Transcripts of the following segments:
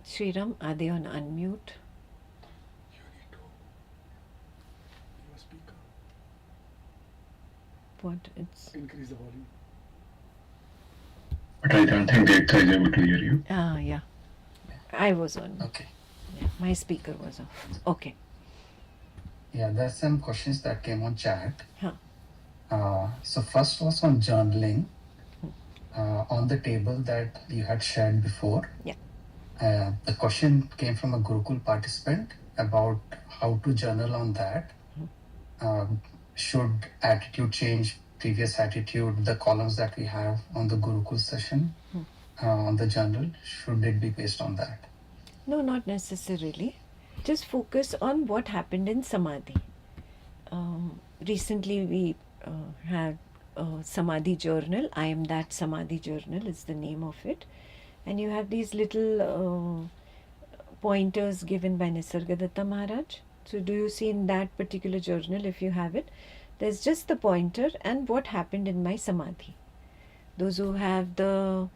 Sriram, are they on unmute? You need to give a speaker. What? It's Increase the volume. But I don't think Ekta is able to hear you. yeah. I was on. Okay. Yeah, my speaker was off. Okay. Yeah, there's some questions that came on chat. Huh. So first was on journaling. On the table that you had shared before. Yeah. The question came from a Gurukul participant about how to journal on that. Should attitude change, previous attitude, the columns that we have on the Gurukul session, on the journal, should it be based on that? No, not necessarily. Just focus on what happened in Samadhi. Recently we had a Samadhi journal. I am that Samadhi journal is the name of it. And you have these little pointers given by Nisargadatta Maharaj. So do you see in that particular journal, if you have it, there's just the pointer and what happened in my Samadhi. Those who have the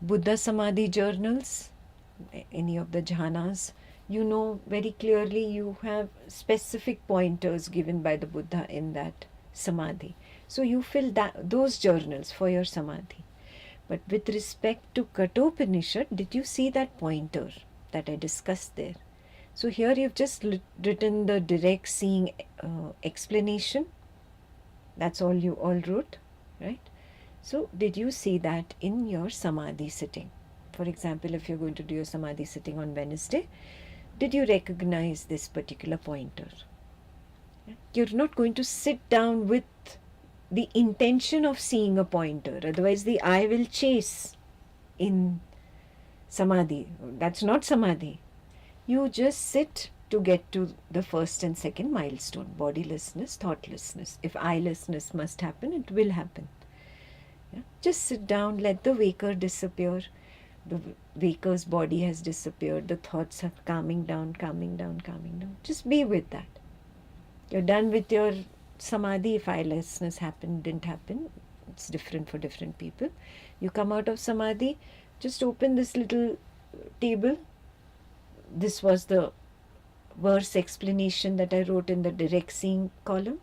Buddha Samadhi journals, any of the jhanas, you know very clearly you have specific pointers given by the Buddha in that Samadhi. So you fill those journals for your Samadhi. But with respect to Kathopanishad, did you see that pointer that I discussed there? So here you've just written the direct seeing explanation. That's all you all wrote, right? So did you see that in your Samadhi sitting? For example, if you're going to do your Samadhi sitting on Wednesday, did you recognize this particular pointer? You're not going to sit down with the intention of seeing a pointer, otherwise the eye will chase in Samadhi. That's not Samadhi. You just sit to get to the first and second milestone, bodilessness, thoughtlessness. If eyelessness must happen, it will happen. Yeah? Just sit down, let the waker disappear. The waker's body has disappeared. The thoughts are calming down, calming down, calming down. Just be with that. You're done with your Samadhi. If eyelessness happened, didn't happen, it's different for different people. You come out of Samadhi, just open this little table. This was the verse explanation that I wrote in the direct seeing column.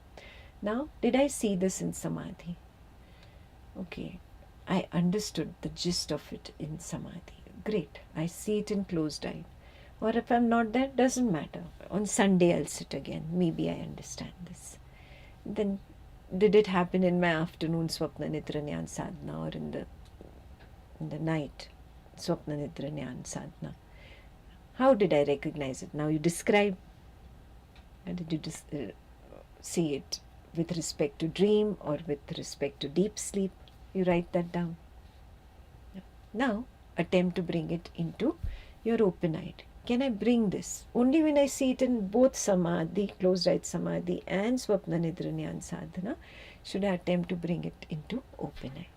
Now, did I see this in Samadhi? Okay, I understood the gist of it in Samadhi. Great, I see it in closed eye. Or if I'm not there, doesn't matter. On Sunday I'll sit again. Maybe I understand this. Then did it happen in my afternoon Swapna Nidra Jnana Sadhana or in the night Swapna Nidra Jnana Sadhana? How did I recognize it? Now you describe. How did you see it with respect to dream or with respect to deep sleep? You write that down. Now attempt to bring it into your open-eyed. Can I bring this? Only when I see it in both Samadhi, closed-eyed Samadhi and Swapna Nidra Jnana Sadhana should I attempt to bring it into open-eyed.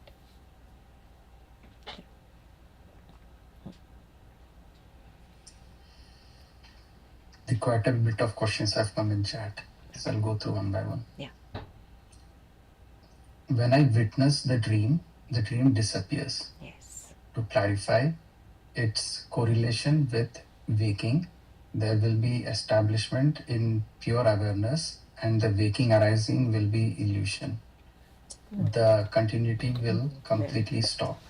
Quite a bit of questions have come in chat, so I'll go through one by one. Yeah. When I witness the dream disappears. Yes. To clarify its correlation with waking, there will be establishment in pure awareness and the waking arising will be illusion. The continuity will completely stop.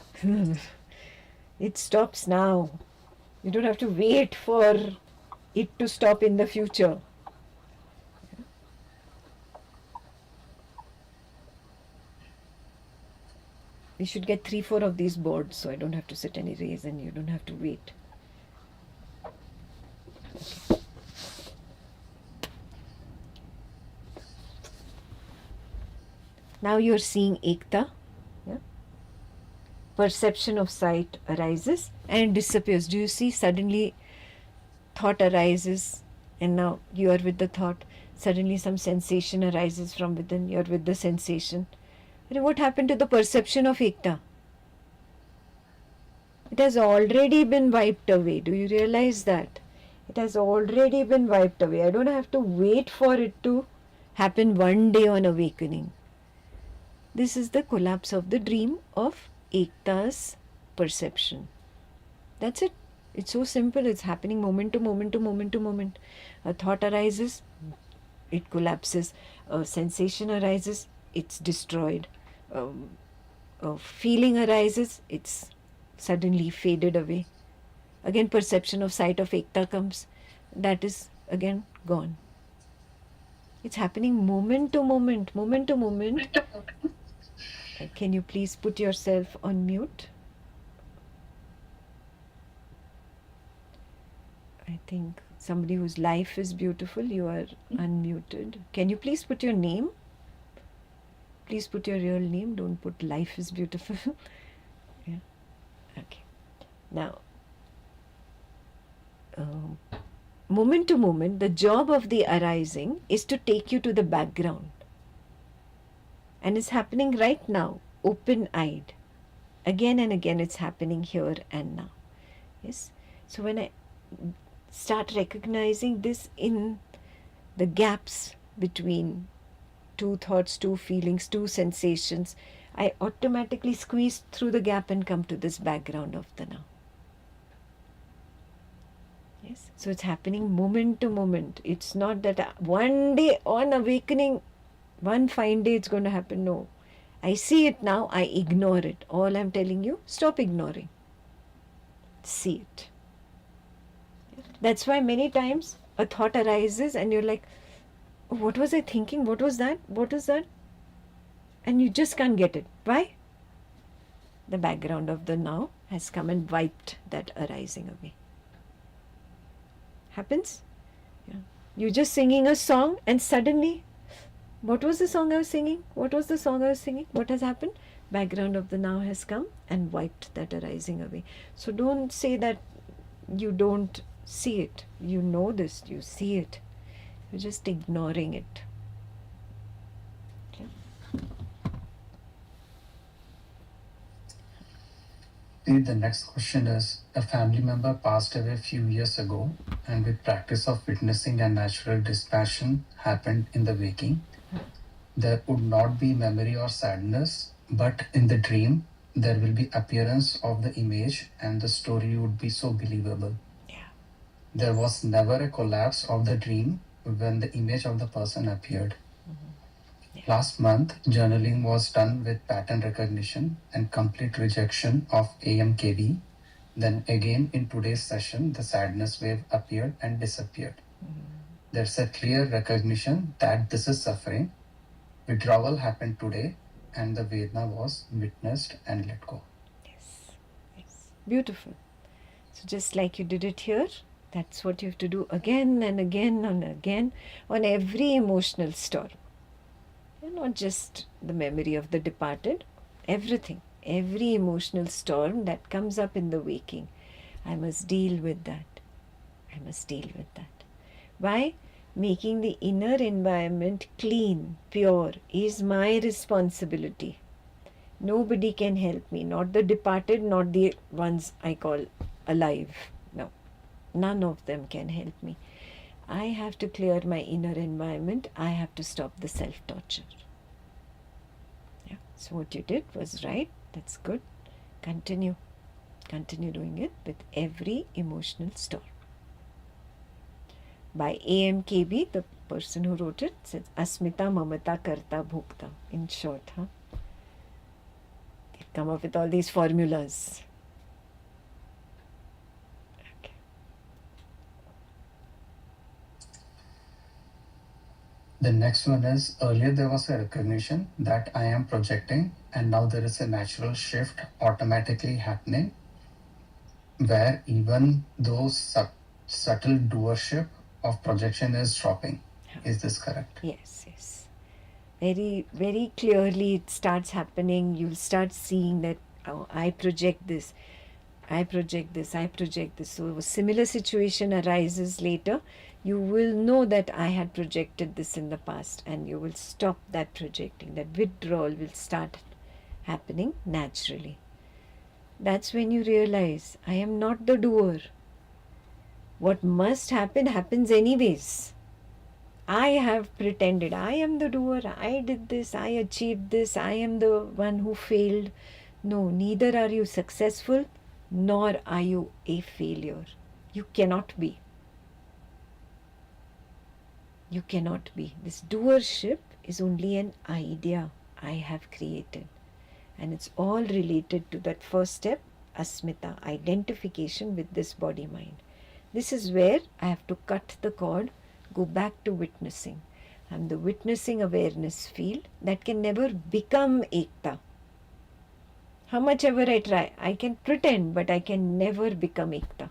It stops now. You don't have to wait for it to stop in the future. We should get 3-4 of these boards so I don't have to sit any days and you don't have to wait. Okay. Now you're seeing Ekta. Yeah? Perception of sight arises and disappears. Do you see? Suddenly thought arises and now you are with the thought. Suddenly some sensation arises from within. You're with the sensation. What happened to the perception of Ekta? It has already been wiped away. Do you realize that? It has already been wiped away. I don't have to wait for it to happen one day on awakening. This is the collapse of the dream of Ekta's perception. That's it. It's so simple. It's happening moment to moment to moment to moment. A thought arises, it collapses. A sensation arises, it's destroyed. Um, a feeling arises, it's suddenly faded away. Again, perception of sight of Ekta comes, that is again gone. It's happening moment to moment, moment to moment. Can you please put yourself on mute? I think somebody whose life is beautiful, you are unmuted. Can you please put your name? Please put your real name, don't put life is beautiful. Yeah. Okay. Now, moment to moment, the job of the arising is to take you to the background. And it's happening right now, open-eyed. Again and again, it's happening here and now. Yes. So when I start recognizing this in the gaps between two thoughts, two feelings, two sensations, I automatically squeeze through the gap and come to this background of the now. Yes. So it's happening moment to moment. It's not that one day on awakening, one fine day it's going to happen. No. I see it now, I ignore it. All I'm telling you, stop ignoring. See it. That's why many times a thought arises and you're like, oh, what was I thinking? What was that? What was that? And you just can't get it. Why? The background of the now has come and wiped that arising away. Happens? Yeah. You're just singing a song and suddenly, what was the song I was singing? What was the song I was singing? What has happened? Background of the now has come and wiped that arising away. So don't say that you don't see it. You know this, you see it. You're just ignoring it. Okay. The next question is, a family member passed away a few years ago, and with practice of witnessing and natural dispassion happened in the waking. There would not be memory or sadness, but in the dream, there will be appearance of the image and the story would be so believable. Yeah. There was never a collapse of the dream when the image of the person appeared. Yeah. Last month, journaling was done with pattern recognition and complete rejection of AMKV. Then again in today's session, the sadness wave appeared and disappeared. There's a clear recognition that this is suffering. Withdrawal happened today and the Vedana was witnessed and let go. Yes. Yes. Beautiful. So just like you did it here, that's what you have to do again and again and again on every emotional storm. And not just the memory of the departed, everything, every emotional storm that comes up in the waking. I must deal with that. I must deal with that. Why? Making the inner environment clean, pure is my responsibility. Nobody can help me, not the departed, not the ones I call alive. No, none of them can help me. I have to clear my inner environment. I have to stop the self-torture. Yeah. So what you did was right. That's good. Continue. Continue doing it with every emotional storm. By AMKB, the person who wrote it says, Asmita Mamata Karta Bhokta. In short, huh? They've come up with all these formulas. Okay. The next one is, earlier there was a recognition that I am projecting, and now there is a natural shift automatically happening where even those subtle doership of projection is dropping. Is this correct? Yes, yes. Very, very clearly it starts happening. You'll start seeing that, oh, I project this, I project this, I project this. So a similar situation arises later. You will know that I had projected this in the past and you will stop that projecting. That withdrawal will start happening naturally. That's when you realize, I am not the doer. What must happen happens anyways. I have pretended I am the doer, I did this, I achieved this, I am the one who failed. No, neither are you successful nor are you a failure. You cannot be. You cannot be. This doership is only an idea I have created. And it's all related to that first step, asmita, identification with this body-mind. This is where I have to cut the cord, go back to witnessing. I'm the witnessing awareness field that can never become Ekta. How much ever I try, I can pretend, but I can never become Ekta.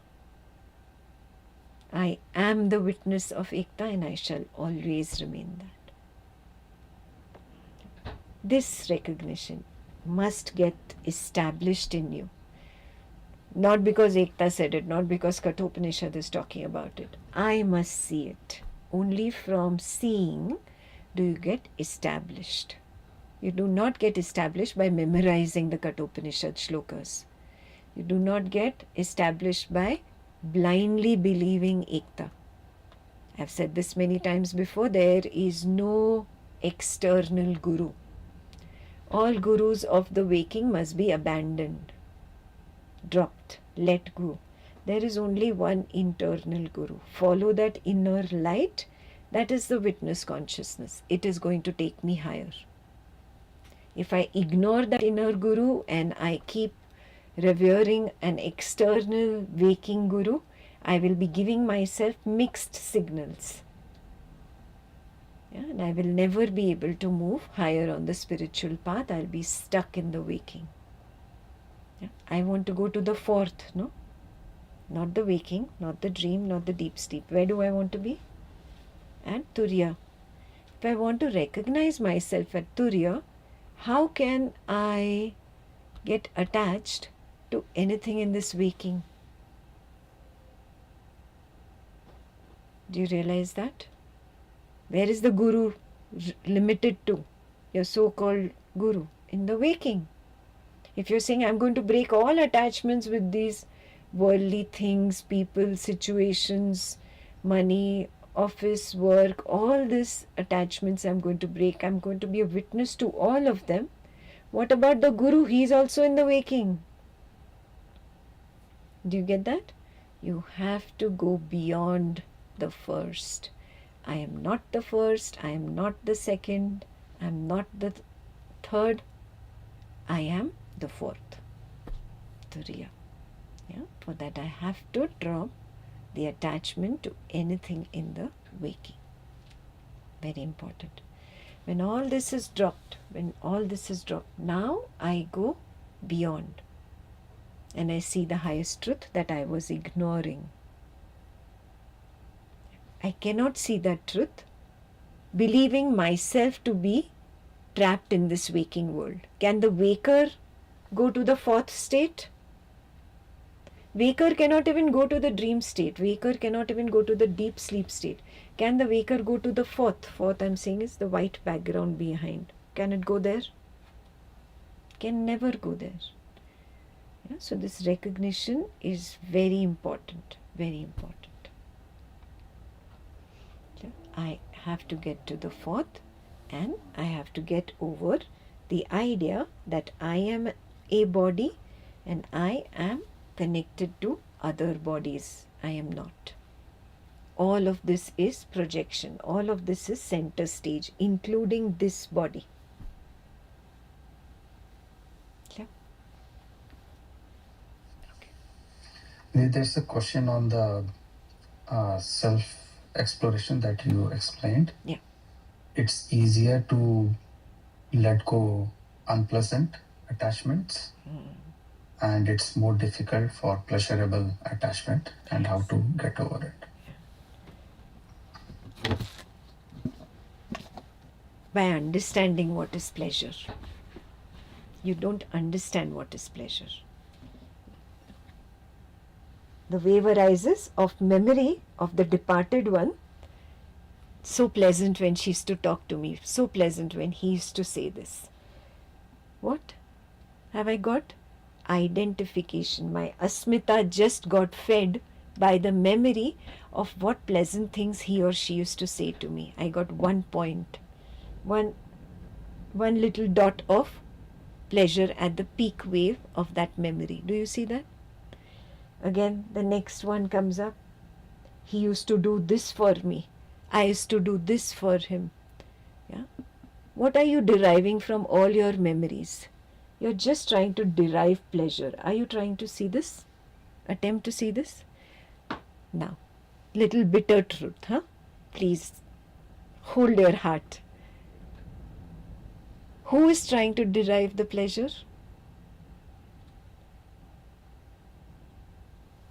I am the witness of Ekta and I shall always remain that. This recognition must get established in you. Not because Ekta said it, not because Kathopanishad is talking about it. I must see it. Only from seeing do you get established. You do not get established by memorizing the Kathopanishad shlokas. You do not get established by blindly believing Ekta. I've said this many times before, there is no external guru. All gurus of the waking must be abandoned, dropped, let go. There is only one internal guru. Follow that inner light. That is the witness consciousness. It is going to take me higher. If I ignore that inner guru and I keep revering an external waking guru, I will be giving myself mixed signals. And I will never be able to move higher on the spiritual path. I'll be stuck in the waking. I want to go to the fourth, no? Not the waking, not the dream, not the deep sleep. Where do I want to be? At Turiya. If I want to recognize myself at Turiya, how can I get attached to anything in this waking? Do you realize that? Where is the guru limited to? Your so-called guru in the waking. If you're saying, I'm going to break all attachments with these worldly things, people, situations, money, office, work, all these attachments I'm going to break. I'm going to be a witness to all of them. What about the guru? He's also in the waking. Do you get that? You have to go beyond the first. I am not the first. I am not the second. I am not the third. I am the fourth. Turiya. Yeah? For that I have to drop the attachment to anything in the waking. Very important. When all this is dropped, now I go beyond. And I see the highest truth that I was ignoring. I cannot see that truth believing myself to be trapped in this waking world. Can the waker go to the fourth state? Waker cannot even go to the dream state. Waker cannot even go to the deep sleep state. Can the waker go to the fourth? Fourth I'm saying is the white background behind. Can it go there? Can never go there. Yeah, so this recognition is very important. Very important. Yeah, I have to get to the fourth and I have to get over the idea that I am a body and I am connected to other bodies. I am not. All of this is projection. All of this is center stage, including this body. Yeah. Okay. There's a question on the self-exploration that you explained. Yeah. It's easier to let go unpleasant attachments. And it's more difficult for pleasurable attachment and how to get over it. By understanding what is pleasure. You don't understand what is pleasure. The wave arises of memory of the departed one. So pleasant when she used to talk to me. So pleasant when he used to say this. What have I got? Identification. My asmita just got fed by the memory of what pleasant things he or she used to say to me. I got 1 point, one little dot of pleasure at the peak wave of that memory. Do you see that? Again, the next one comes up. He used to do this for me. I used to do this for him. Yeah. What are you deriving from all your memories? You're just trying to derive pleasure. Are you trying to see this? Attempt to see this? Now, little bitter truth, huh? Please hold your heart. Who is trying to derive the pleasure?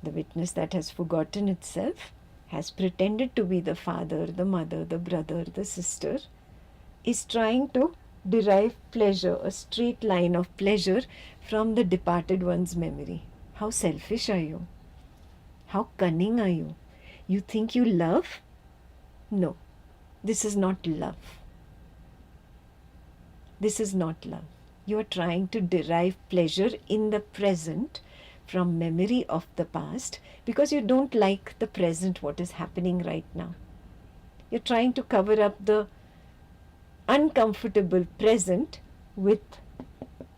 The witness that has forgotten itself, has pretended to be the father, the mother, the brother, the sister, is trying to derive pleasure, a straight line of pleasure from the departed one's memory. How selfish are you? How cunning are you? You think you love? No, this is not love. This is not love. You are trying to derive pleasure in the present from memory of the past because you don't like the present, what is happening right now. You're trying to cover up the uncomfortable present with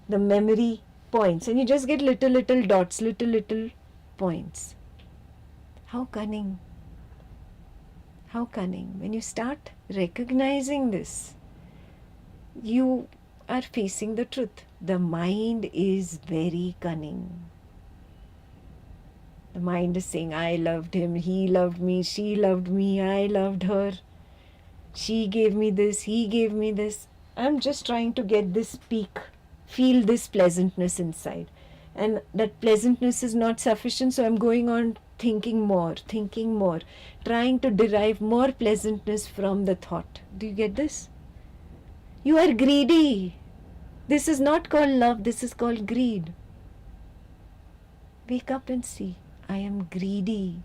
the memory points, and you just get little dots, little points. How cunning. How cunning. When you start recognizing this, you are facing the truth. The mind is very cunning. The mind is saying, I loved him, he loved me, she loved me, I loved her. She gave me this, he gave me this. I'm just trying to get this peak, feel this pleasantness inside. And that pleasantness is not sufficient, so I'm going on thinking more, trying to derive more pleasantness from the thought. Do you get this? You are greedy. This is not called love, this is called greed. Wake up and see, I am greedy.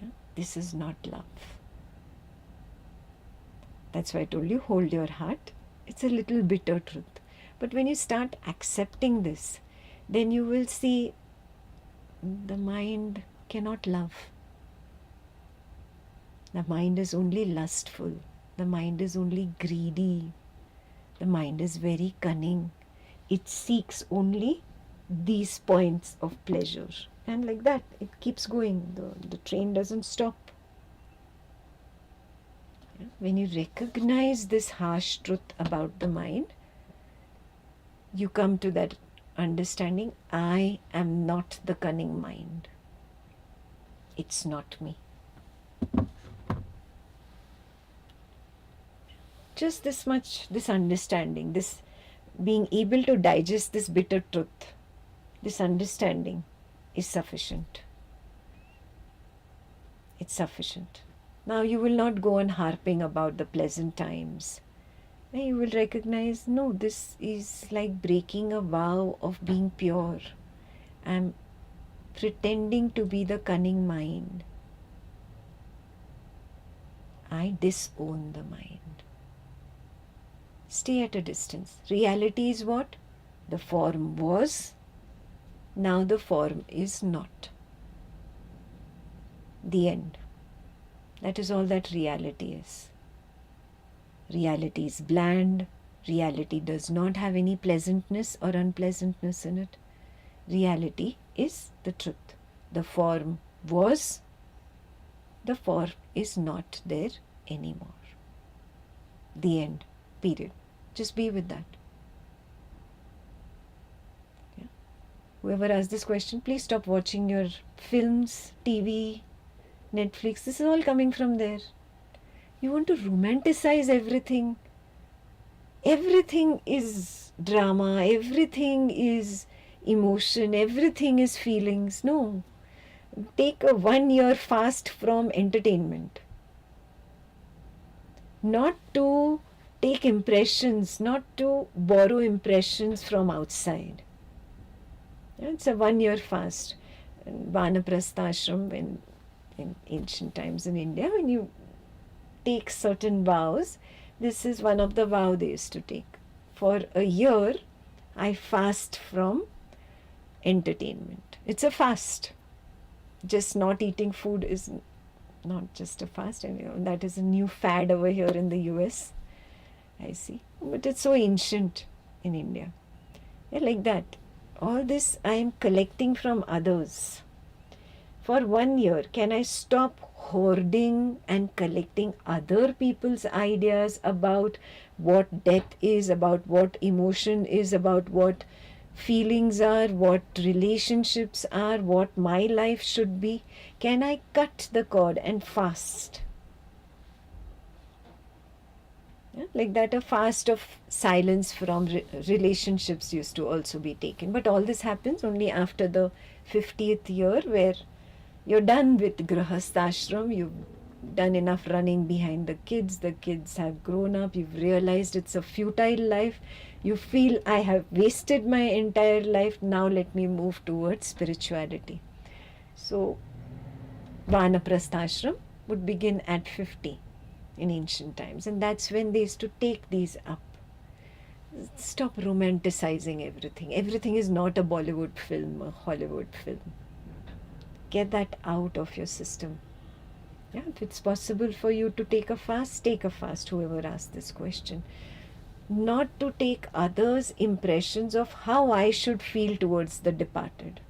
Yeah? This is not love. That's why I told you, hold your heart. It's a little bitter truth. But when you start accepting this, then you will see the mind cannot love. The mind is only lustful. The mind is only greedy. The mind is very cunning. It seeks only these points of pleasure. And like that, it keeps going. The train doesn't stop. When you recognize this harsh truth about the mind, you come to that understanding, I am not the cunning mind. It's not me. Just this much, this understanding, this being able to digest this bitter truth, this understanding is sufficient. It's sufficient. Now you will not go on harping about the pleasant times. You will recognize, no, this is like breaking a vow of being pure. I'm pretending to be the cunning mind. I disown the mind. Stay at a distance. Reality is what? The form was, now the form is not. The end. That is all that reality is. Reality is bland. Reality does not have any pleasantness or unpleasantness in it. Reality is the truth. The form was, the form is not there anymore. The end. Period. Just be with that. Yeah. Whoever asked this question, please stop watching your films, TV, Netflix. This is all coming from there. You want to romanticize everything. Everything is drama. Everything is emotion. Everything is feelings. No. Take a 1 year fast from entertainment. Not to take impressions, not to borrow impressions from outside. It's a 1 year fast. Vanaprastha ashram in ancient times in India, when you take certain vows, this is one of the vows they used to take. For a year, I fast from entertainment. It's a fast. Just not eating food is not just a fast. That is a new fad over here in the US. I see. But it's so ancient in India. Yeah, like that. all this I am collecting from others. For 1 year, can I stop hoarding and collecting other people's ideas about what death is, about what emotion is, about what feelings are, what relationships are, what my life should be? Can I cut the cord and fast? Yeah, like that, a fast of silence from relationships used to also be taken. But all this happens only after the 50th year, where you're done with grahastashram, you've done enough running behind the kids have grown up, you've realized it's a futile life, you feel I have wasted my entire life, now let me move towards spirituality. So vanaprasthashram would begin at 50 in ancient times, and that's when they used to take these up. Stop romanticizing everything. Everything is not a Bollywood film, a Hollywood film. Get that out of your system. Yeah, if it's possible for you to take a fast, take a fast, whoever asked this question. Not to take others' impressions of how I should feel towards the departed.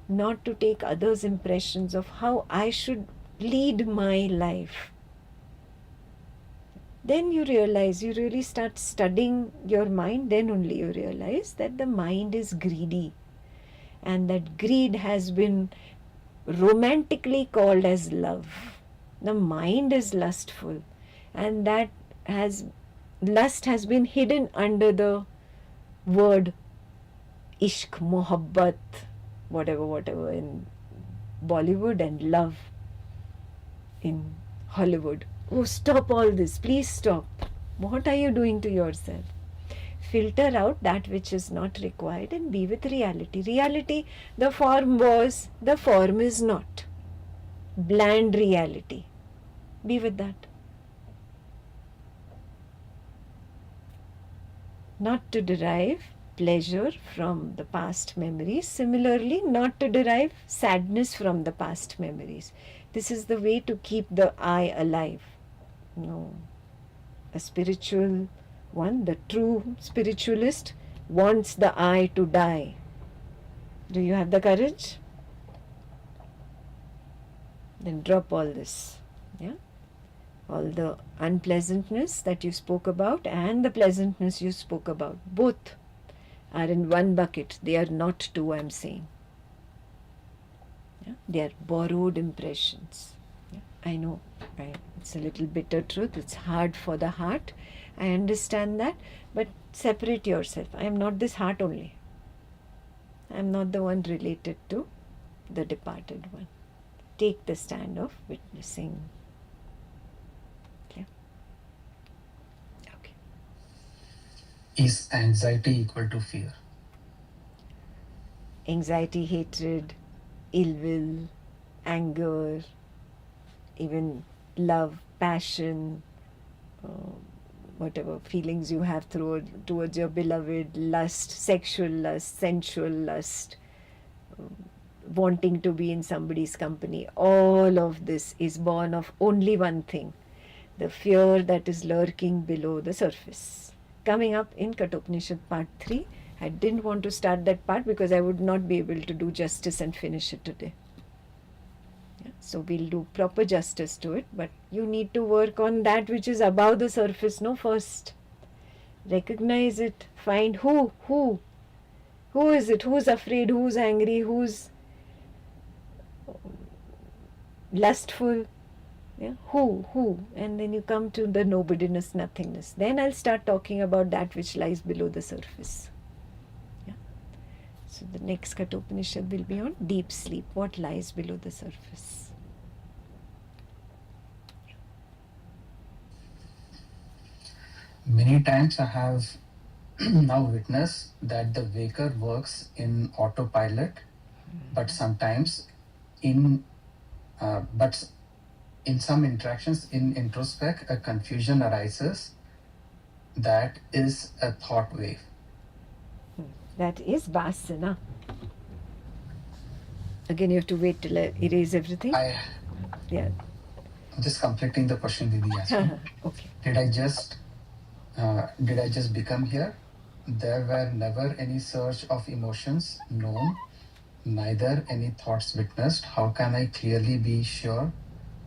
Not to take others' impressions of how I should lead my life. Then you realize, you really start studying your mind, then only you realize that the mind is greedy, and that greed has been romantically called as love. The mind is lustful, and that lust has been hidden under the word ishq, mohabbat, whatever in Bollywood, and love in Hollywood. Oh, stop all this, please stop. What are you doing to yourself? Filter out that which is not required and be with reality. Reality, the form was, the form is not. Bland reality. Be with that. Not to derive pleasure from the past memories. Similarly, not to derive sadness from the past memories. This is the way to keep the I alive. No. A spiritual one, the true spiritualist, wants the I to die. Do you have the courage? Then drop all this. Yeah? All the unpleasantness that you spoke about and the pleasantness you spoke about, both are in one bucket. They are not two, I'm saying. Yeah? They are borrowed impressions. Yeah? I know. It's a little bitter truth. It's hard for the heart. I understand that. But separate yourself. I am not this heart only. I am not the one related to the departed one. Take the stand of witnessing. Okay. Okay. Is anxiety equal to fear? Anxiety, hatred, ill will, anger, even love, passion, whatever feelings you have towards your beloved, lust, sexual lust, sensual lust, wanting to be in somebody's company, all of this is born of only one thing, the fear that is lurking below the surface. Coming up in Kathopanishad part 3, I didn't want to start that part because I would not be able to do justice and finish it today. So we'll do proper justice to it, but you need to work on that which is above the surface, no, first. Recognize it, find who is it, who's afraid, who's angry, who's lustful, yeah? Who, and then you come to the nobodiness, nothingness. Then I'll start talking about that which lies below the surface. Yeah? So the next Kathopanishad will be on deep sleep, what lies below the surface. Many times I have now witnessed that the waker works in autopilot, but sometimes in some interactions in introspect, a confusion arises that is a thought wave. That is vasana. Again, you have to wait till I erase everything. Yeah. I'm just completing the question Didi asked me. Okay. Did I just become here? There were never any surge of emotions known, neither any thoughts witnessed. How can I clearly be sure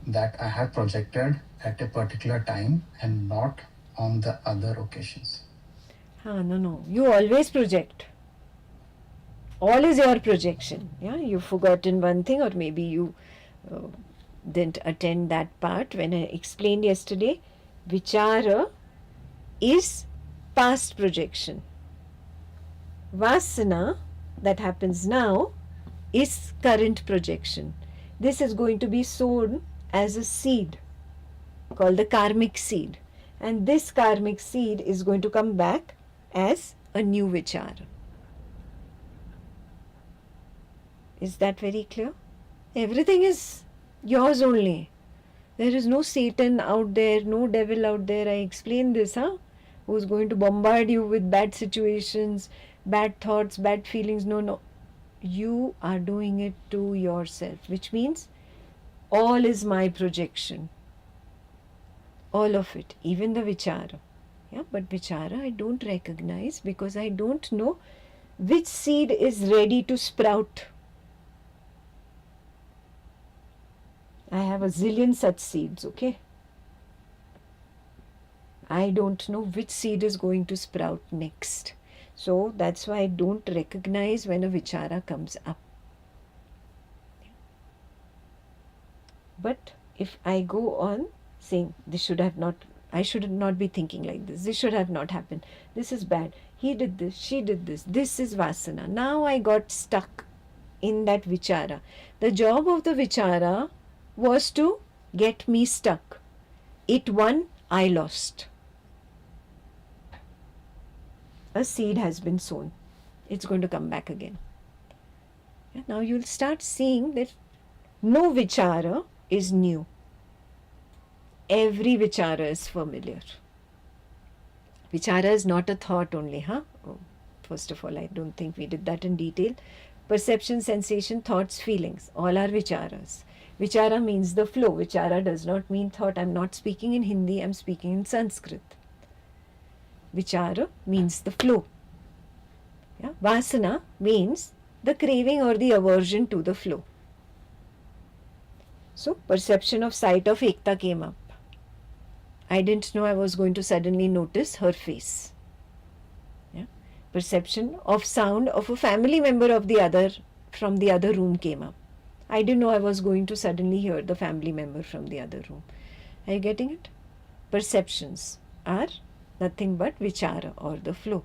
that I have projected at a particular time and not on the other occasions? No. You always project. All is your projection. Yeah, you've forgotten one thing, or maybe you uh, didn't attend that part when I explained yesterday. Vichara is past projection. Vasana, that happens now, is current projection. This is going to be sown as a seed called the karmic seed, and this karmic seed is going to come back as a new vichara. Is that very clear? Everything is yours only. There is no Satan out there, no devil out there. I explained this, who's going to bombard you with bad situations, bad thoughts, bad feelings. No. You are doing it to yourself, which means all is my projection. All of it, even the vichara. Yeah, but vichara I don't recognize because I don't know which seed is ready to sprout. I have a zillion such seeds, okay? I don't know which seed is going to sprout next. So that's why I don't recognize when a vichara comes up. But if I go on saying, I should not be thinking like this should have not happened, this is bad, he did this, she did this is vasana. Now I got stuck in that vichara. The job of the vichara was to get me stuck. It won, I lost. A seed has been sown. It's going to come back again. Yeah, now you'll start seeing that no vichara is new. Every vichara is familiar. Vichara is not a thought only, First of all, I don't think we did that in detail. Perception, sensation, thoughts, feelings, all are vicharas. Vichara means the flow. Vichara does not mean thought. I'm not speaking in Hindi, I'm speaking in Sanskrit. Vichara means the flow. Yeah? Vasana means the craving or the aversion to the flow. So, perception of sight of Ekta came up. I didn't know I was going to suddenly notice her face. Yeah? Perception of sound of a family member from the other room came up. I didn't know I was going to suddenly hear the family member from the other room. Are you getting it? Perceptions are nothing but vichara or the flow.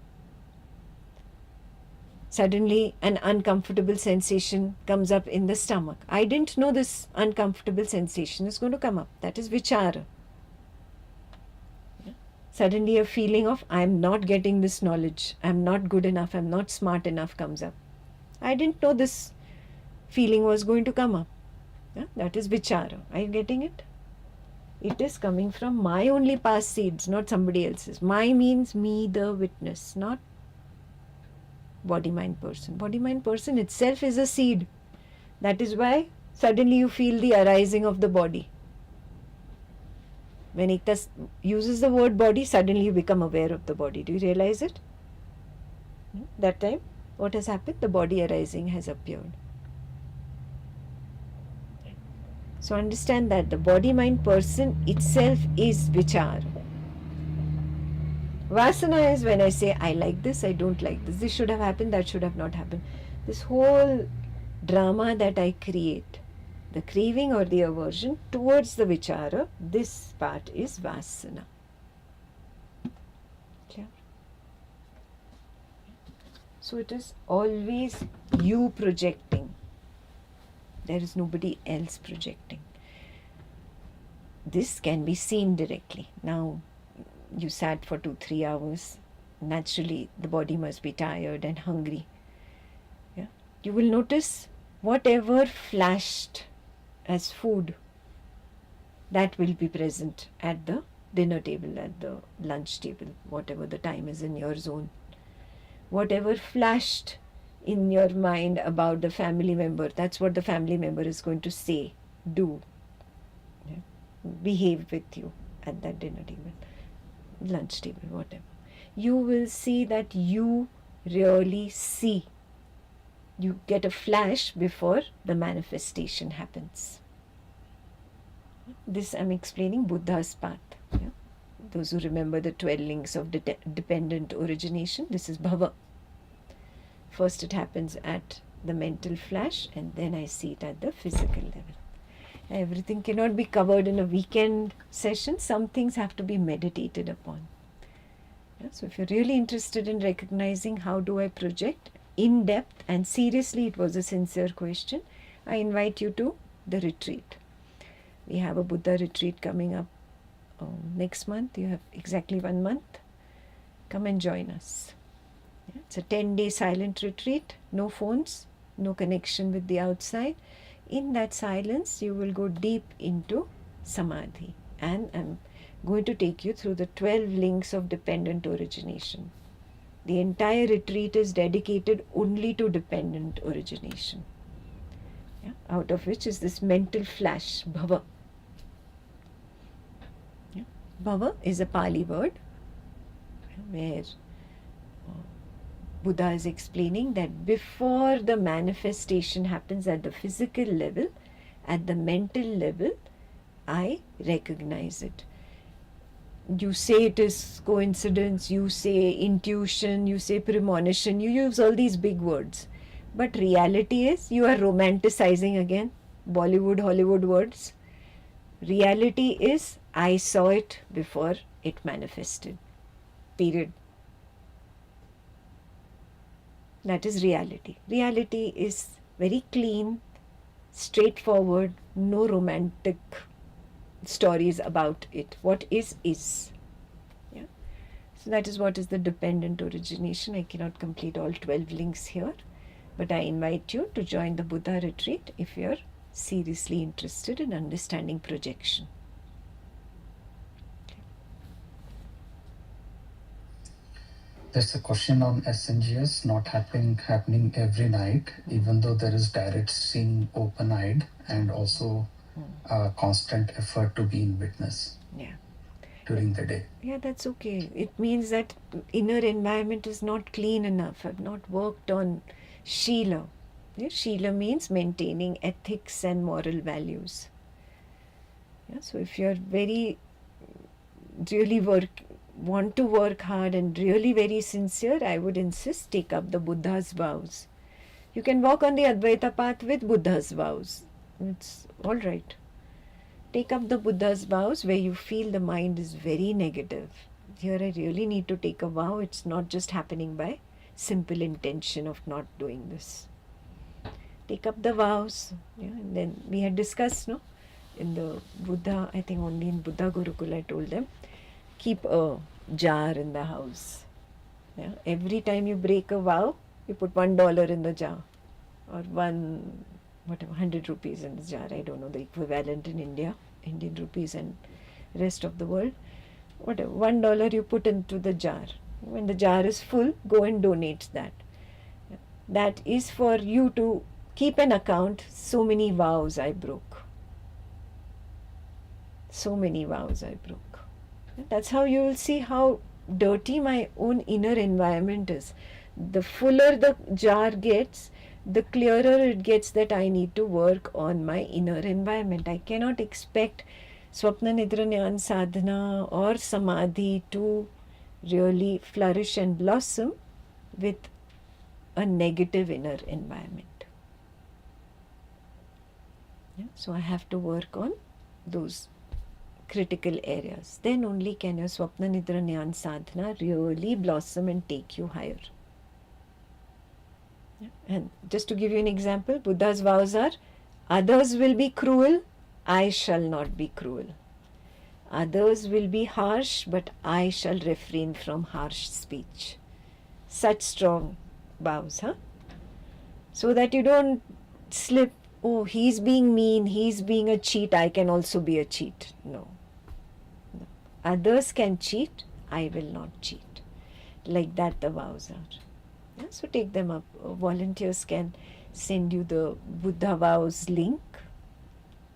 Suddenly an uncomfortable sensation comes up in the stomach. I didn't know this uncomfortable sensation is going to come up. That is vichara. Yeah. Suddenly a feeling of I am not getting this knowledge, I am not good enough, I am not smart enough comes up. I didn't know this feeling was going to come up. Yeah? That is vichara. Are you getting it? It is coming from my only past seeds, not somebody else's. My means me, the witness, not body, mind, person. Body, mind, person itself is a seed. That is why suddenly you feel the arising of the body. When Ekta uses the word body, suddenly you become aware of the body. Do you realize it? That time, what has happened? The body arising has appeared. So understand that the body, mind, person itself is vichara. Vasana is when I say, I like this, I don't like this. This should have happened, that should have not happened. This whole drama that I create, the craving or the aversion towards the vichara, this part is vasana. Clear? So it is always you projecting. There is nobody else projecting. This can be seen directly. Now, you sat for 2-3 hours. Naturally, the body must be tired and hungry. Yeah? You will notice whatever flashed as food, that will be present at the dinner table, at the lunch table, whatever the time is in your zone. Whatever flashed in your mind about the family member, that's what the family member is going to say, do, behave with you at that dinner table, lunch table, whatever. you will see that you really see. You get a flash before the manifestation happens. This I'm explaining Buddha's path. Yeah? Those who remember the 12 links of dependent origination, this is bhava. First it happens at the mental flash, and then I see it at the physical level. Everything cannot be covered in a weekend session. Some things have to be meditated upon. Yeah? So if you're really interested in recognizing how do I project in depth and seriously, it was a sincere question, I invite you to the retreat. We have a Buddha retreat coming up next month. You have exactly 1 month. Come and join us. Yeah? It's a 10-day silent retreat, no phones, no connection with the outside. In that silence, you will go deep into samadhi. And I'm going to take you through the 12 links of dependent origination. The entire retreat is dedicated only to dependent origination. Yeah? Out of which is this mental flash, bhava. Yeah? Bhava is a Pali word where Buddha is explaining that before the manifestation happens at the physical level, at the mental level, I recognize it. You say it is coincidence, you say intuition, you say premonition, you use all these big words. But reality is, you are romanticizing again, Bollywood, Hollywood words. Reality is, I saw it before it manifested. Period. That is reality. Reality is very clean, straightforward, no romantic stories about it. What is. Yeah? So that is what is the dependent origination. I cannot complete all 12 links here, but I invite you to join the Buddha retreat if you are seriously interested in understanding projection. There's a question on SNGS not happening every night, even though there is direct seeing open-eyed and also constant effort to be in witness during the day. Yeah, that's okay. It means that inner environment is not clean enough. I've not worked on Shila. Yeah, Shila means maintaining ethics and moral values. Yeah, so if you're really want to work hard and really very sincere, I would insist take up the Buddha's vows. You can walk on the Advaita path with Buddha's vows. It's all right. Take up the Buddha's vows where you feel the mind is very negative. Here I really need to take a vow. It's not just happening by simple intention of not doing this. Take up the vows. Yeah, and then we had discussed, no? In the Buddha, I think only in Buddha Gurukul I told them, keep a jar in the house. Yeah? Every time you break a vow, you put $1 in the jar, or 100 rupees in the jar. I don't know the equivalent in India, Indian rupees and rest of the world. Whatever, $1 you put into the jar. When the jar is full, go and donate that. That is for you to keep an account. So many vows I broke. So many vows I broke. That's how you will see how dirty my own inner environment is. The fuller the jar gets, the clearer it gets that I need to work on my inner environment. I cannot expect Swapna Nidra Jnana Sadhana or Samadhi to really flourish and blossom with a negative inner environment. Yeah? So I have to work on those critical areas. Then only can your Swapna Nidra Jnana Sadhana really blossom and take you higher. Yeah? And just to give you an example, Buddha's vows are, others will be cruel, I shall not be cruel. Others will be harsh, but I shall refrain from harsh speech. Such strong vows, huh? So that you don't slip, oh, he's being mean, he's being a cheat, I can also be a cheat. No. Others can cheat, I will not cheat. Like that the vows are. Yeah? So take them up. Volunteers can send you the Buddha vows link.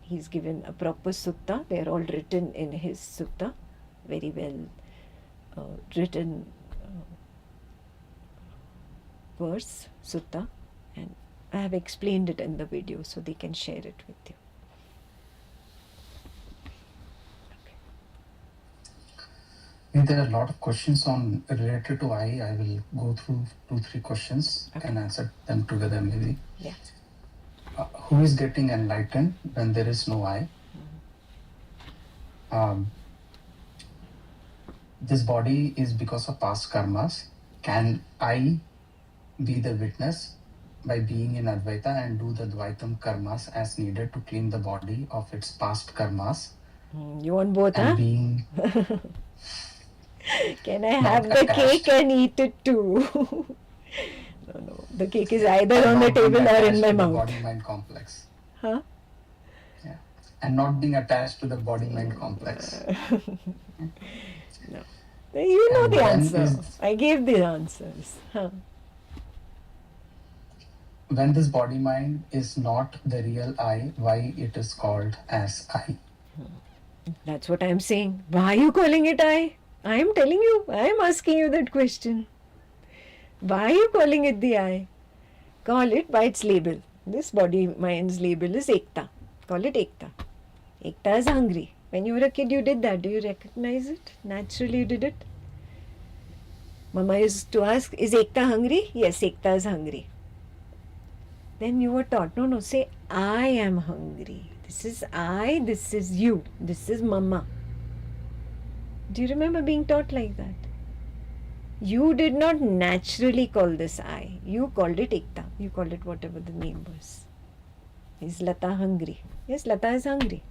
He's given a proper sutta. They are all written in his sutta. Very well written verse, sutta, and I have explained it in the video so they can share it with you. There are a lot of questions on related to I will go through 2-3 questions and answer them together maybe. Yeah. Who is getting enlightened when there is no I? This body is because of past karmas. Can I be the witness by being in Advaita and do the Dvaitam karmas as needed to clean the body of its past karmas? You want both, and huh? being Can I not have the attached. cake and eat it too? No. The cake is either and on the not being table or in attached my to the mouth. body-mind complex. Huh? Yeah. And not being attached to the body-mind complex. No. You know And the when answer. is- I gave the answers. Huh? When this body-mind is not the real I, why it is called as I? That's what I'm saying. Why are you calling it I? I am telling you. I am asking you that question. Why are you calling it the I? Call it by its label. This body mind's label is Ekta. Call it Ekta. Ekta is hungry. When you were a kid, you did that. Do you recognize it? Naturally, you did it. Mama used to ask, is Ekta hungry? Yes, Ekta is hungry. Then you were taught, no, say, I am hungry. This is I, this is you, this is Mama. Do you remember being taught like that? You did not naturally call this I. You called it Ekta. You called it whatever the name was. Is Lata hungry? Yes, Lata is hungry.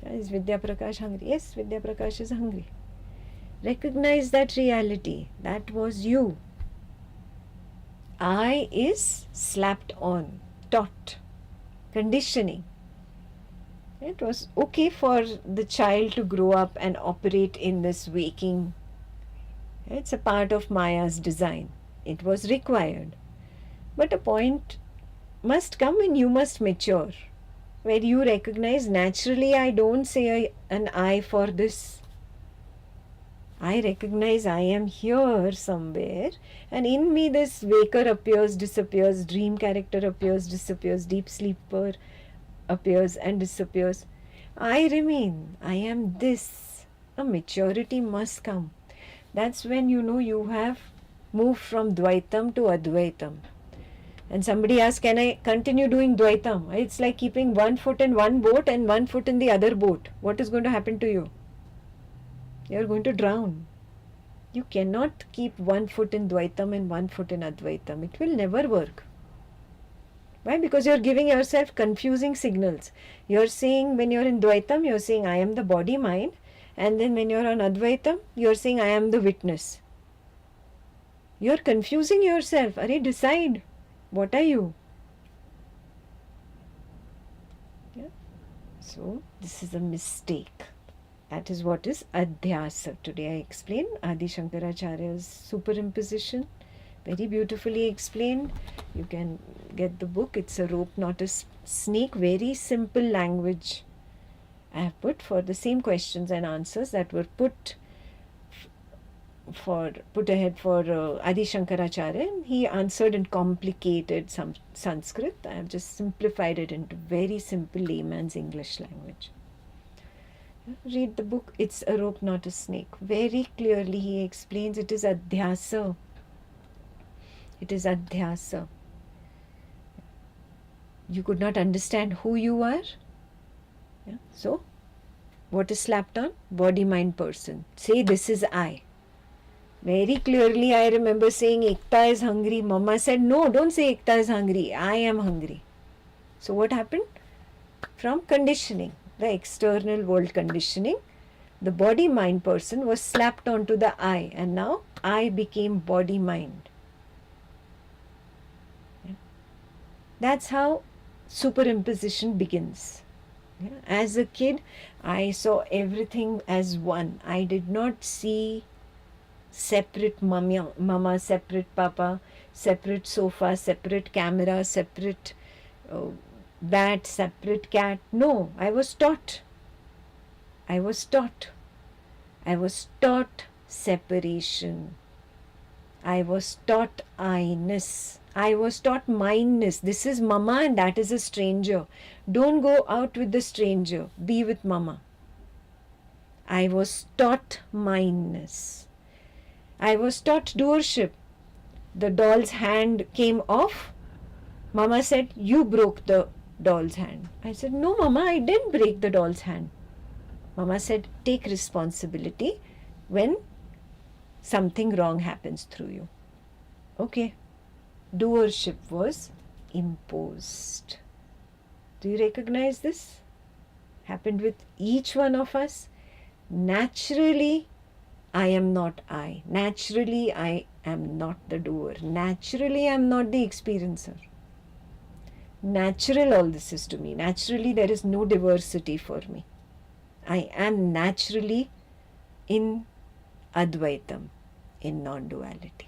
Is Vidya Prakash hungry? Yes, Vidya Prakash is hungry. Recognize that reality. That was you. I is slapped on, taught, conditioning. It was okay for the child to grow up and operate in this waking. It's a part of Maya's design. It was required. But a point must come when you must mature, where you recognize naturally I don't say an I for this. I recognize I am here somewhere, and in me this waker appears, disappears, dream character appears, disappears, deep sleeper appears and disappears. I remain. I am this. A maturity must come. That's when you know you have moved from Dvaitam to Advaitam. And somebody asks, can I continue doing Dvaitam? It's like keeping one foot in one boat and one foot in the other boat. What is going to happen to you? You're going to drown. You cannot keep one foot in Dvaitam and one foot in Advaitam. It will never work. Why? Because you're giving yourself confusing signals. You're saying when you're in Dvaitam, you're saying I am the body mind. And then when you're on Advaitam, you're saying I am the witness. You're confusing yourself. Are decide. What are you? Yeah. So this is a mistake. That is what is Adhyasa. Today I explained Adi Shankaracharya's superimposition. Very beautifully explained. You can get the book. It's a rope, not a snake. Very simple language I have put for the same questions and answers that were put ahead for Adi Shankaracharya. He answered in complicated Sanskrit. I have just simplified it into very simple layman's English language. Read the book. It's a rope, not a snake. Very clearly he explains it is Adhyasa. It is Adhyasa. You could not understand who you are. Yeah. So, what is slapped on? Body, mind, person. Say this is I. Very clearly I remember saying Ekta is hungry. Mama said, no, don't say Ekta is hungry. I am hungry. So what happened? From conditioning, the external world conditioning, the body, mind, person was slapped onto the I, and now I became body, mind. Yeah. That's how superimposition begins. Yeah. As a kid, I saw everything as one. I did not see separate mama, separate papa, separate sofa, separate camera, separate bat, separate cat. No, I was taught separation. I was taught I-ness. I was taught mine-ness. This is mama and that is a stranger. Don't go out with the stranger. Be with mama. I was taught mine-ness. I was taught doership. The doll's hand came off. Mama said, you broke the doll's hand. I said, no mama, I didn't break the doll's hand. Mama said, take responsibility when something wrong happens through you. Okay. Doership was imposed. Do you recognize this? Happened with each one of us. Naturally, I am not I. Naturally, I am not the doer. Naturally, I am not the experiencer. Natural all this is to me. Naturally, there is no diversity for me. I am naturally in Advaitam, in non-duality.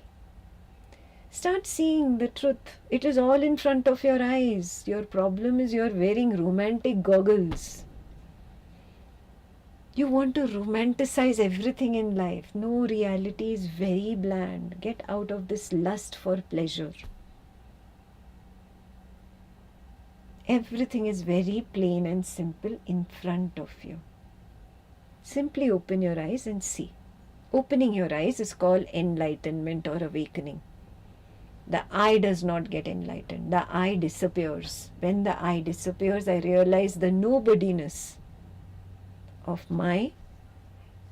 Start seeing the truth. It is all in front of your eyes. Your problem is you're wearing romantic goggles. You want to romanticize everything in life. No, reality is very bland. Get out of this lust for pleasure. Everything is very plain and simple in front of you. Simply open your eyes and see. Opening your eyes is called enlightenment or awakening. The I does not get enlightened. The I disappears. When the I disappears, I realize the nobodiness of my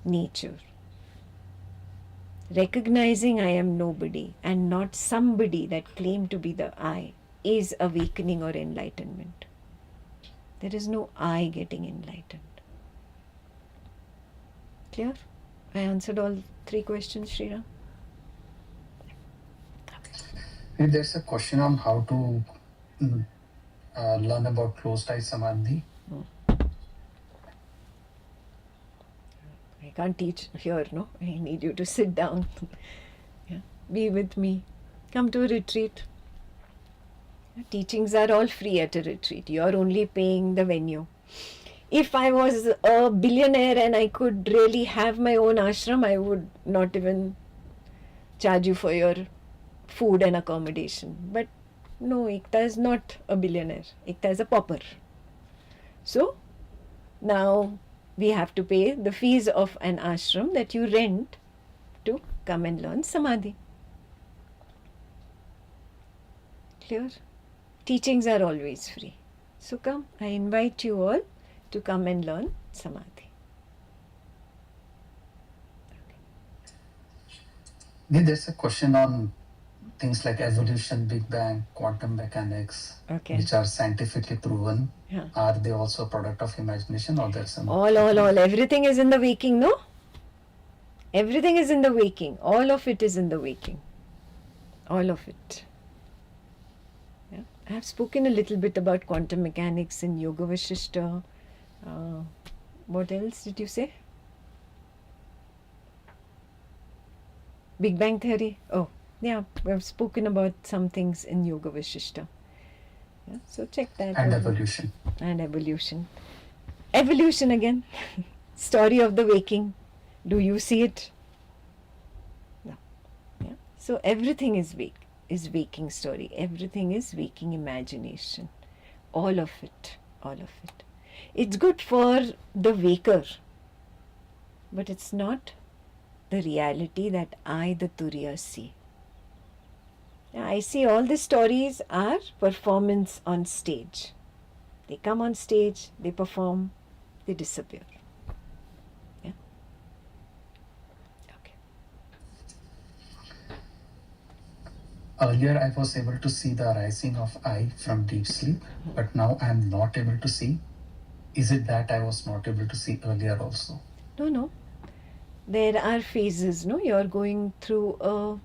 nature. Recognizing I am nobody and not somebody that claim to be the I is awakening or enlightenment. There is no I getting enlightened. Clear? I answered all 3 questions, Sriram. There's a question on how to learn about closed eye samadhi. I can't teach here, no? I need you to sit down. Yeah. Be with me. Come to a retreat. Teachings are all free at a retreat. You are only paying the venue. If I was a billionaire and I could really have my own ashram, I would not even charge you for your food and accommodation. But no, Ekta is not a billionaire. Ekta is a pauper. So now we have to pay the fees of an ashram that you rent to come and learn samadhi. Clear? Teachings are always free. So come, I invite you all to come and learn samadhi. There's a question on things like evolution, Big Bang, quantum mechanics, Okay. which are scientifically proven. Yeah. Are they also a product of imagination, or there's some? All. Everything is in the waking, no? Everything is in the waking. All of it is in the waking. All of it. Yeah. I have spoken a little bit about quantum mechanics in Yoga Vashishta. What else did you say? Big Bang Theory. Oh, yeah. I've spoken about some things in Yoga Vashishta. Yeah, so check that And out. evolution. And evolution. Evolution again. Story of the waking. Do you see it? No. Yeah. So everything is waking story. Everything is waking imagination. All of it. All of it. It's good for the waker. But it's not the reality that I, the Turiya, see. Yeah, I see all the stories are performance on stage. They come on stage, they perform, they disappear. Yeah. Okay. Earlier, I was able to see the arising of I from deep sleep, but now I am not able to see. Is it that I was not able to see earlier also? No. There are phases, no? You're going through a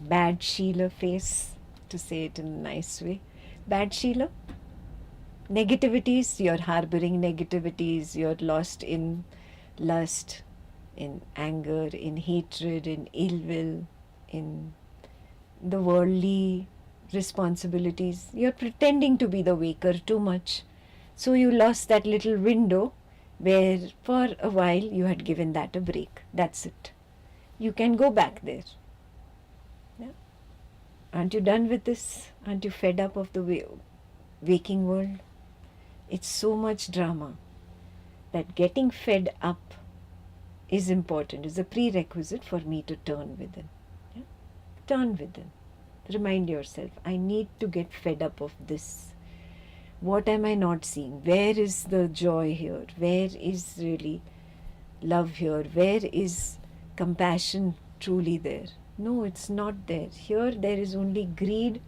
bad Sheila phase, to say it in a nice way. Bad Sheila. Negativities, you're harboring negativities, you're lost in lust, in anger, in hatred, in ill will, in the worldly responsibilities. You're pretending to be the waker too much. So you lost that little window where for a while you had given that a break. That's it. You can go back there. Aren't you done with this? Aren't you fed up of the waking world? It's so much drama that getting fed up is important, is a prerequisite for me to turn within. Yeah? Turn within. Remind yourself, I need to get fed up of this. What am I not seeing? Where is the joy here? Where is really love here? Where is compassion truly there? No, it's not there. Here there is only greed,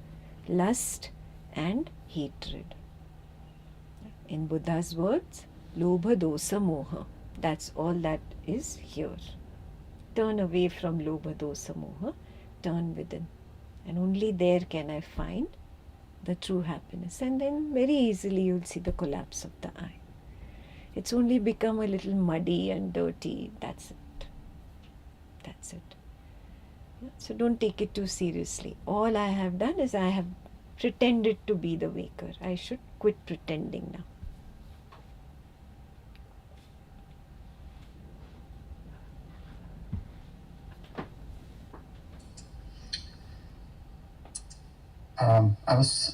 lust and hatred. In Buddha's words, lobha dosa moha. That's all that is here. Turn away from lobha dosa moha, turn within. And only there can I find the true happiness. And then very easily you'll see the collapse of the I. It's only become a little muddy and dirty. That's it. That's it. Yeah? So don't take it too seriously. All I have done is I have pretended to be the waker. I should quit pretending now.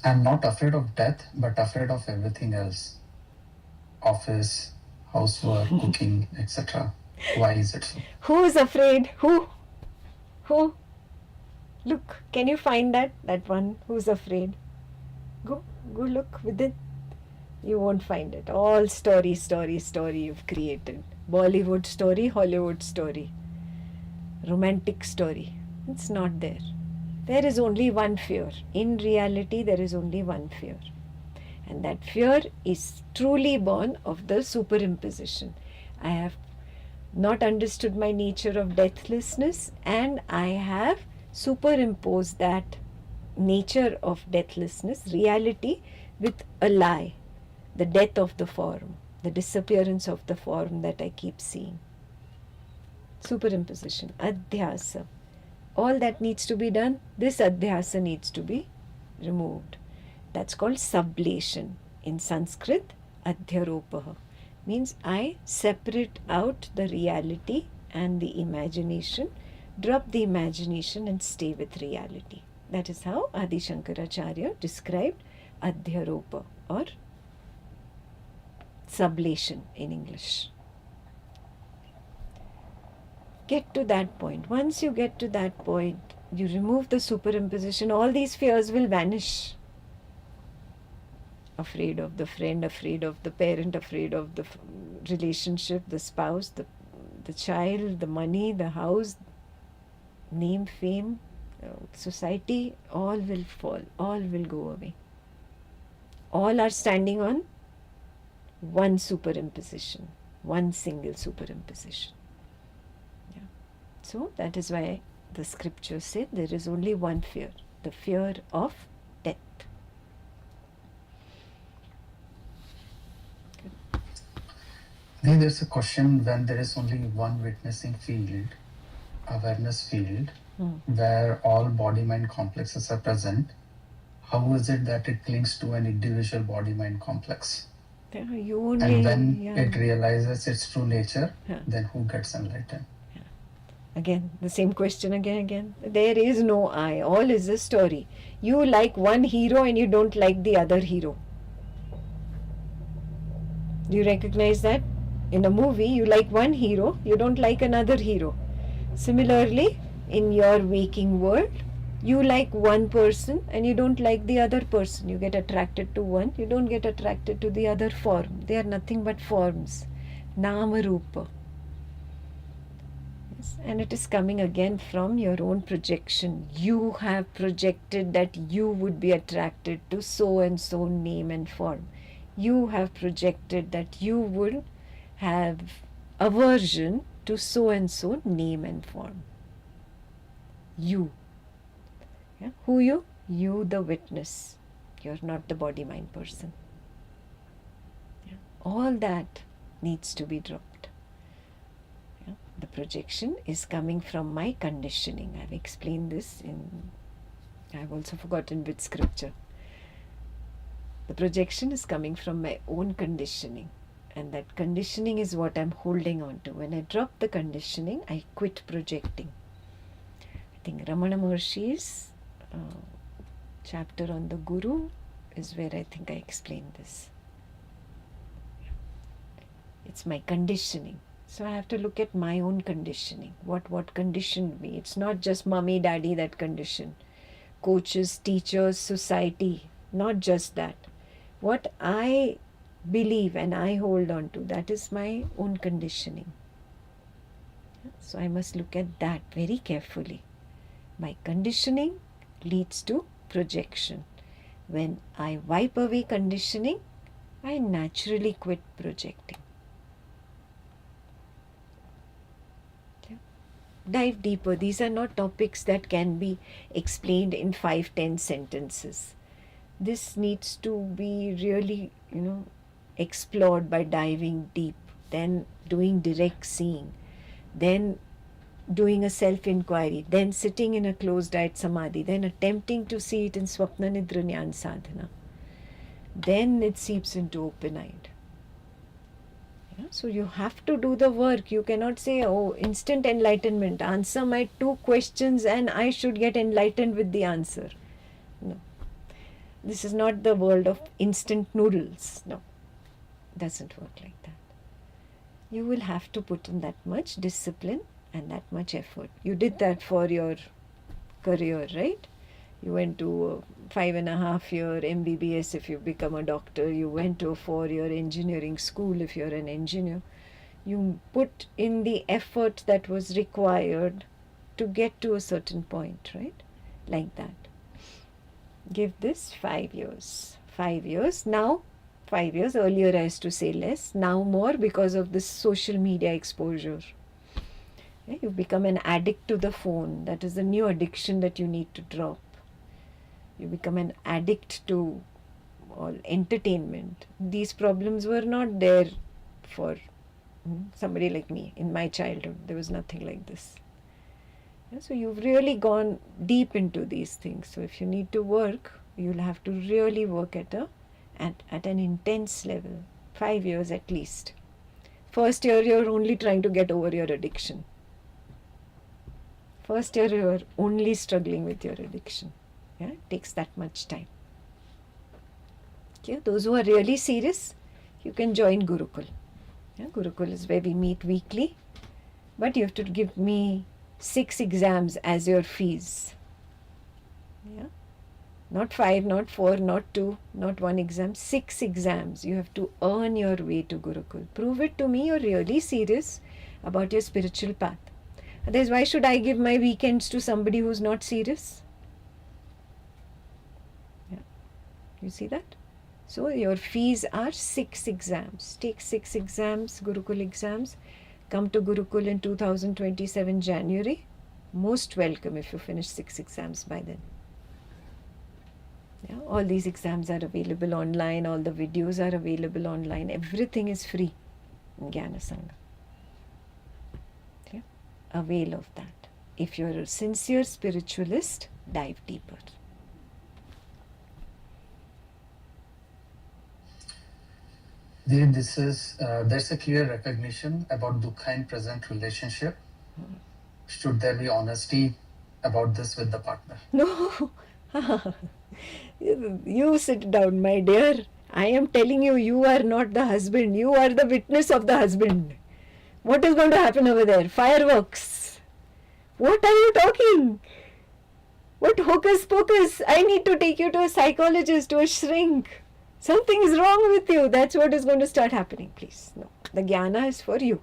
I'm not afraid of death, but afraid of everything else. Office, housework, cooking, etc. Why is it so? Who is afraid? Who? Who? Look, can you find that one who's afraid? Go look within. You won't find it. All story you've created. Bollywood story, Hollywood story, romantic story. It's not there. There is only one fear. In reality, there is only one fear. And that fear is truly born of the superimposition. I have not understood my nature of deathlessness, and I have superimposed that nature of deathlessness, reality, with a lie. The death of the form, the disappearance of the form that I keep seeing. Superimposition, adhyasa. All that needs to be done, this adhyasa needs to be removed. That's called sublation. In Sanskrit, adhyaropaha means I separate out the reality and the imagination, drop the imagination and stay with reality. That is how Adi Shankaracharya described adhyaropa or sublation in English. Get to that point. Once you get to that point, you remove the superimposition, all these fears will vanish. Afraid of the friend, afraid of the parent, afraid of the relationship, the spouse, the child, the money, the house, name, fame, society, all will fall, all will go away. All are standing on one superimposition, one single superimposition. Yeah. So that is why the scriptures say there is only one fear, the fear of death. Then there's a question when there is only one witnessing field, awareness field, where all body-mind complexes are present. How is it that it clings to an individual body-mind complex? You only, and when it realizes its true nature, then who gets enlightened? Again, the same question again. There is no I. All is a story. You like one hero and you don't like the other hero. Do you recognize that? In a movie, you like one hero, you don't like another hero. Similarly, in your waking world, you like one person and you don't like the other person. You get attracted to one, you don't get attracted to the other form. They are nothing but forms. Nama Rupa. Yes, and it is coming again from your own projection. You have projected that you would be attracted to so and so name and form. You have projected that you would have aversion to so and so name and form. You. Yeah? Who you? You, the witness. You're not the body-mind person. Yeah? All that needs to be dropped. Yeah? The projection is coming from my conditioning. I've explained this I've also forgotten which scripture. The projection is coming from my own conditioning. And that conditioning is what I'm holding on to. When I drop the conditioning, I quit projecting. I think Ramana Maharshi's chapter on the Guru is where I think I explained this. It's my conditioning. So I have to look at my own conditioning. What conditioned me? It's not just mommy, daddy that condition. Coaches, teachers, society. Not just that. What I believe and I hold on to, that is my own conditioning. So I must look at that very carefully. My conditioning leads to projection. When I wipe away conditioning, I naturally quit projecting. Dive deeper. These are not topics that can be explained in 5-10 sentences. This needs to be really, explored by diving deep, then doing direct seeing, then doing a self-inquiry, then sitting in a closed-eyed samadhi, then attempting to see it in Swapna Nidra Jnana Sadhana. Then it seeps into open-eyed. So you have to do the work. You cannot say, oh, instant enlightenment. Answer my 2 questions and I should get enlightened with the answer. No. This is not the world of instant noodles. No. It doesn't work like that. You will have to put in that much discipline and that much effort. You did that for your career, right? You went to a 5.5-year MBBS if you become a doctor. You went to a 4-year engineering school if you're an engineer. You put in the effort that was required to get to a certain point, right? Like that. Give this 5 years. 5 years. Now, 5 years. Earlier I used to say less. Now more because of this social media exposure. You become an addict to the phone. That is the new addiction that you need to drop. You become an addict to all entertainment. These problems were not there for somebody like me. In my childhood, there was nothing like this. So you've really gone deep into these things. So if you need to work, you'll have to really work at an intense level. 5 years at least. First year, you're only trying to get over your addiction. First year, you're only struggling with your addiction. It takes that much time. Okay, those who are really serious, you can join Gurukul. Gurukul is where we meet weekly, but you have to give me 6 exams as your fees. Not 5, not 4, not 2, not 1 exam, 6 exams. You have to earn your way to Gurukul. Prove it to me you're really serious about your spiritual path. Otherwise, why should I give my weekends to somebody who's not serious? You see that? So your fees are 6 exams. Take 6 exams, Gurukul exams. Come to Gurukul in 2027 January. Most welcome if you finish 6 exams by then. All these exams are available online. All the videos are available online. Everything is free in Jnana Sangha. Avail of that. If you're a sincere spiritualist, dive deeper. This is there's a clear recognition about dukkha in present relationship. Should there be honesty about this with the partner? No. You sit down, my dear. I am telling you, you are not the husband. You are the witness of the husband. What is going to happen over there? Fireworks. What are you talking? What hocus pocus? I need to take you to a psychologist, to a shrink. Something is wrong with you. That's what is going to start happening, please. No. The jnana is for you.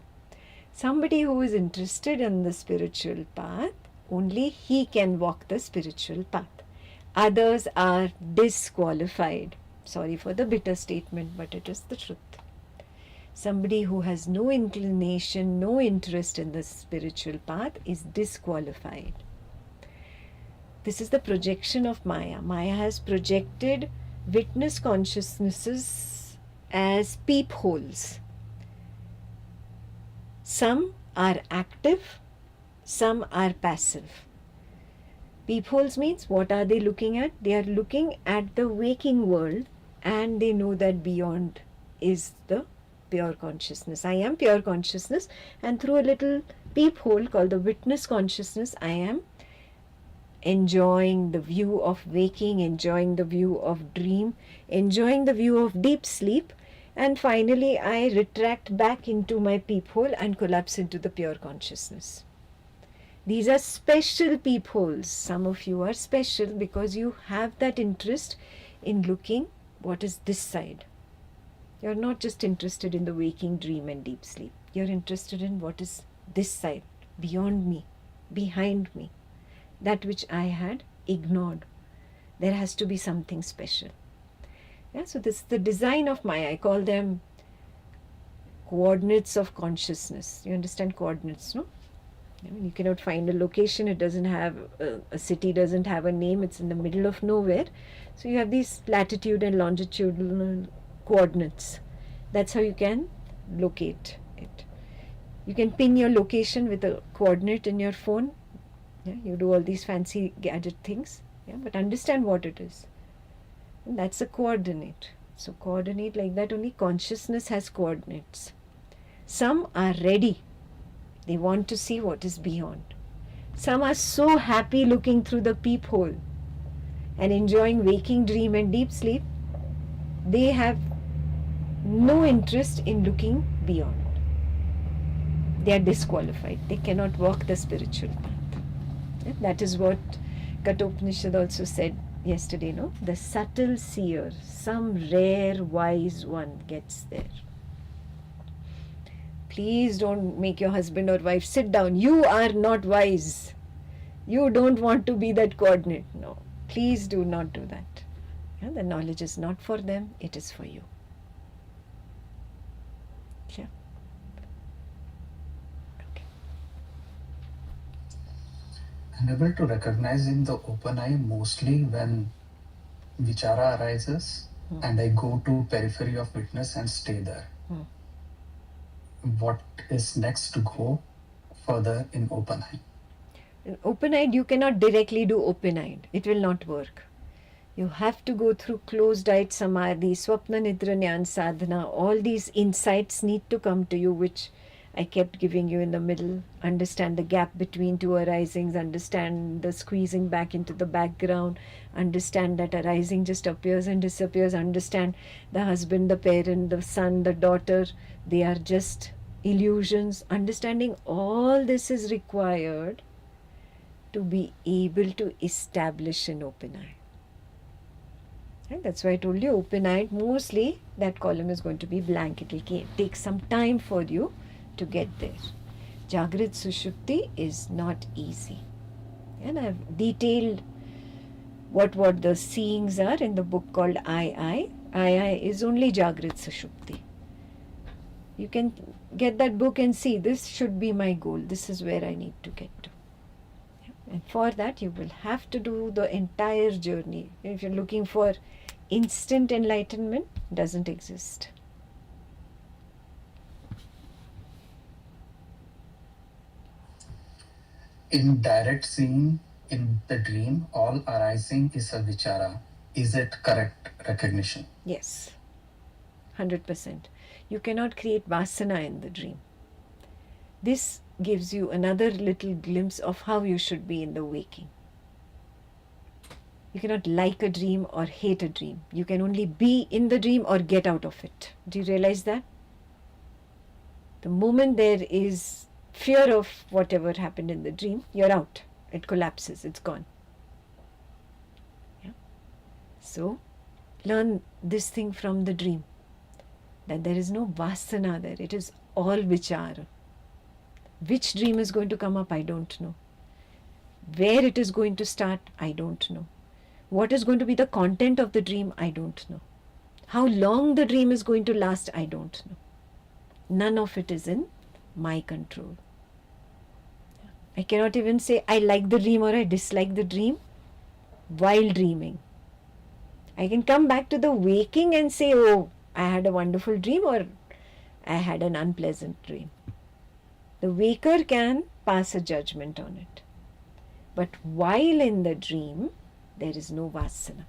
Somebody who is interested in the spiritual path, only he can walk the spiritual path. Others are disqualified. Sorry for the bitter statement, but it is the truth. Somebody who has no inclination, no interest in the spiritual path is disqualified. This is the projection of Maya. Maya has projected witness consciousnesses as peepholes. Some are active, some are passive. Peepholes means what are they looking at? They are looking at the waking world and they know that beyond is the pure consciousness. I am pure consciousness, and through a little peephole called the witness consciousness, I am enjoying the view of waking, enjoying the view of dream, enjoying the view of deep sleep, and finally I retract back into my peephole and collapse into the pure consciousness. These are special peepholes. Some of you are special because you have that interest in looking what is this side. You're not just interested in the waking, dream and deep sleep. You're interested in what is this side, beyond me, behind me, that which I had ignored. There has to be something special. Yeah, so this is the design of Maya. I call them coordinates of consciousness. You understand coordinates, no? I mean, you cannot find a location. It doesn't have a city doesn't have a name. It's in the middle of nowhere. So you have these latitude and longitudinal coordinates. That's how you can locate it. You can pin your location with a coordinate in your phone. Yeah, you do all these fancy gadget things. Yeah, but understand what it is. And that's a coordinate. So coordinate like that, only consciousness has coordinates. Some are ready. They want to see what is beyond. Some are so happy looking through the peephole and enjoying waking, dream and deep sleep. They have no interest in looking beyond. They are disqualified. They cannot walk the spiritual path. Yeah, that is what Kathopanishad also said yesterday, no? The subtle seer, some rare wise one gets there. Please don't make your husband or wife sit down. You are not wise. You don't want to be that coordinate. No, please do not do that. Yeah, the knowledge is not for them, it is for you. Yeah. Okay. I'm able to recognize in the open eye mostly when vichara arises and I go to periphery of witness and stay there. What is next to go further in open eye? In open-eyed, you cannot directly do open-eyed. It will not work. You have to go through closed-eyed samadhi, swapna nidra jnana sadhana. All these insights need to come to you, which I kept giving you in the middle. Understand the gap between two arisings, understand the squeezing back into the background, understand that arising just appears and disappears, understand the husband, the parent, the son, the daughter, they are just illusions. Understanding all this is required to be able to establish an open eye. Right? That's why I told you open-eyed, mostly that column is going to be blank. It will take some time for you to get there. Jagrat Sushupti is not easy. And I've detailed what the seeings are in the book called I. I is only Jagrat Sushupti. You can get that book and see, this should be my goal. This is where I need to get to. And for that, you will have to do the entire journey. If you're looking for instant enlightenment, doesn't exist. In direct seeing in the dream, all arising is a vichara. Is it correct recognition? Yes, 100%. You cannot create vasana in the dream. This gives you another little glimpse of how you should be in the waking. You cannot like a dream or hate a dream. You can only be in the dream or get out of it. Do you realize that? The moment there is fear of whatever happened in the dream, you're out. It collapses. It's gone. Yeah. So, learn this thing from the dream. That there is no vasana there. It is all vichara. Which dream is going to come up, I don't know. Where it is going to start, I don't know. What is going to be the content of the dream, I don't know. How long the dream is going to last, I don't know. None of it is in my control. I cannot even say I like the dream or I dislike the dream while dreaming. I can come back to the waking and say, oh, I had a wonderful dream or I had an unpleasant dream. The waker can pass a judgment on it. But while in the dream, there is no vasana.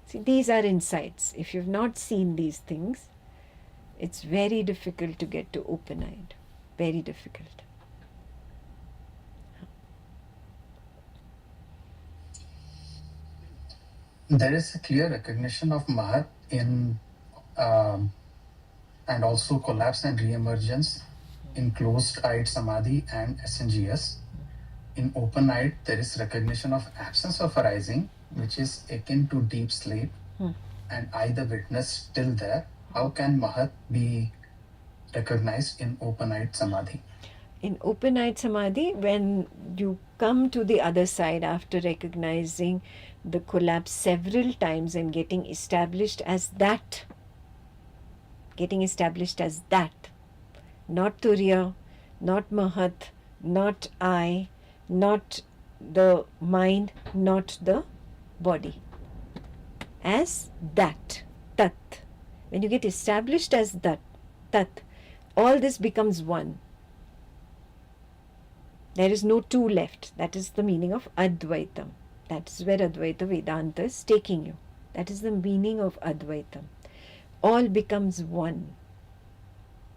See, these are insights. If you've not seen these things, it's very difficult to get to open-eyed. Very difficult. There is a clear recognition of Mahat in um, and also collapse and re-emergence in closed-eyed samadhi and SNGS. In open-eyed, there is recognition of absence of arising, which is akin to deep sleep, and I, the witness, still there. How can Mahat be recognized in open-eyed samadhi? In open-eyed samadhi, when you come to the other side after recognizing the collapse several times and getting established as that, not Turiya, not Mahat, not I, not the mind, not the body, as that, Tat. When you get established as that, Tat, all this becomes one. There is no two left. That is the meaning of Advaitam. That is where Advaita Vedanta is taking you. That is the meaning of Advaitam. All becomes one.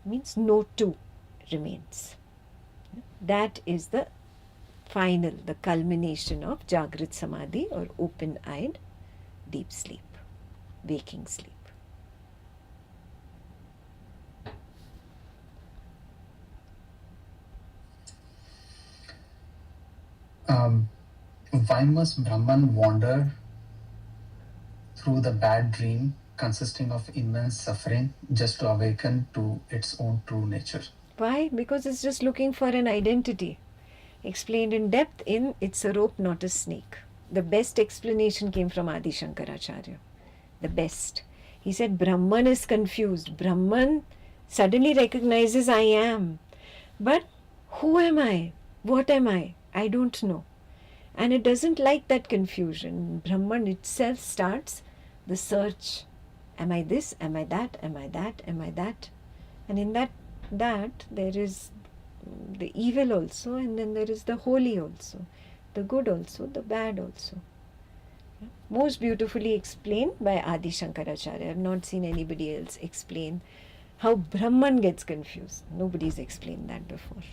Means no two remains. That is the final, the culmination of Jagrit Samadhi or open-eyed deep sleep, waking sleep. Why must Brahman wander through the bad dream consisting of immense suffering just to awaken to its own true nature? Why? Because it's just looking for an identity. Explained in depth in It's a Rope, Not a Snake. The best explanation came from Adi Shankaracharya. The best. He said Brahman is confused. Brahman suddenly recognizes I am. But who am I? What am I? I don't know. And it doesn't like that confusion. Brahman itself starts the search. Am I this? Am I that? Am I that? Am I that? And in that there is the evil also, and then there is the holy also, the good also, the bad also. Most beautifully explained by Adi Shankaracharya. I have not seen anybody else explain how Brahman gets confused. Nobody's explained that before.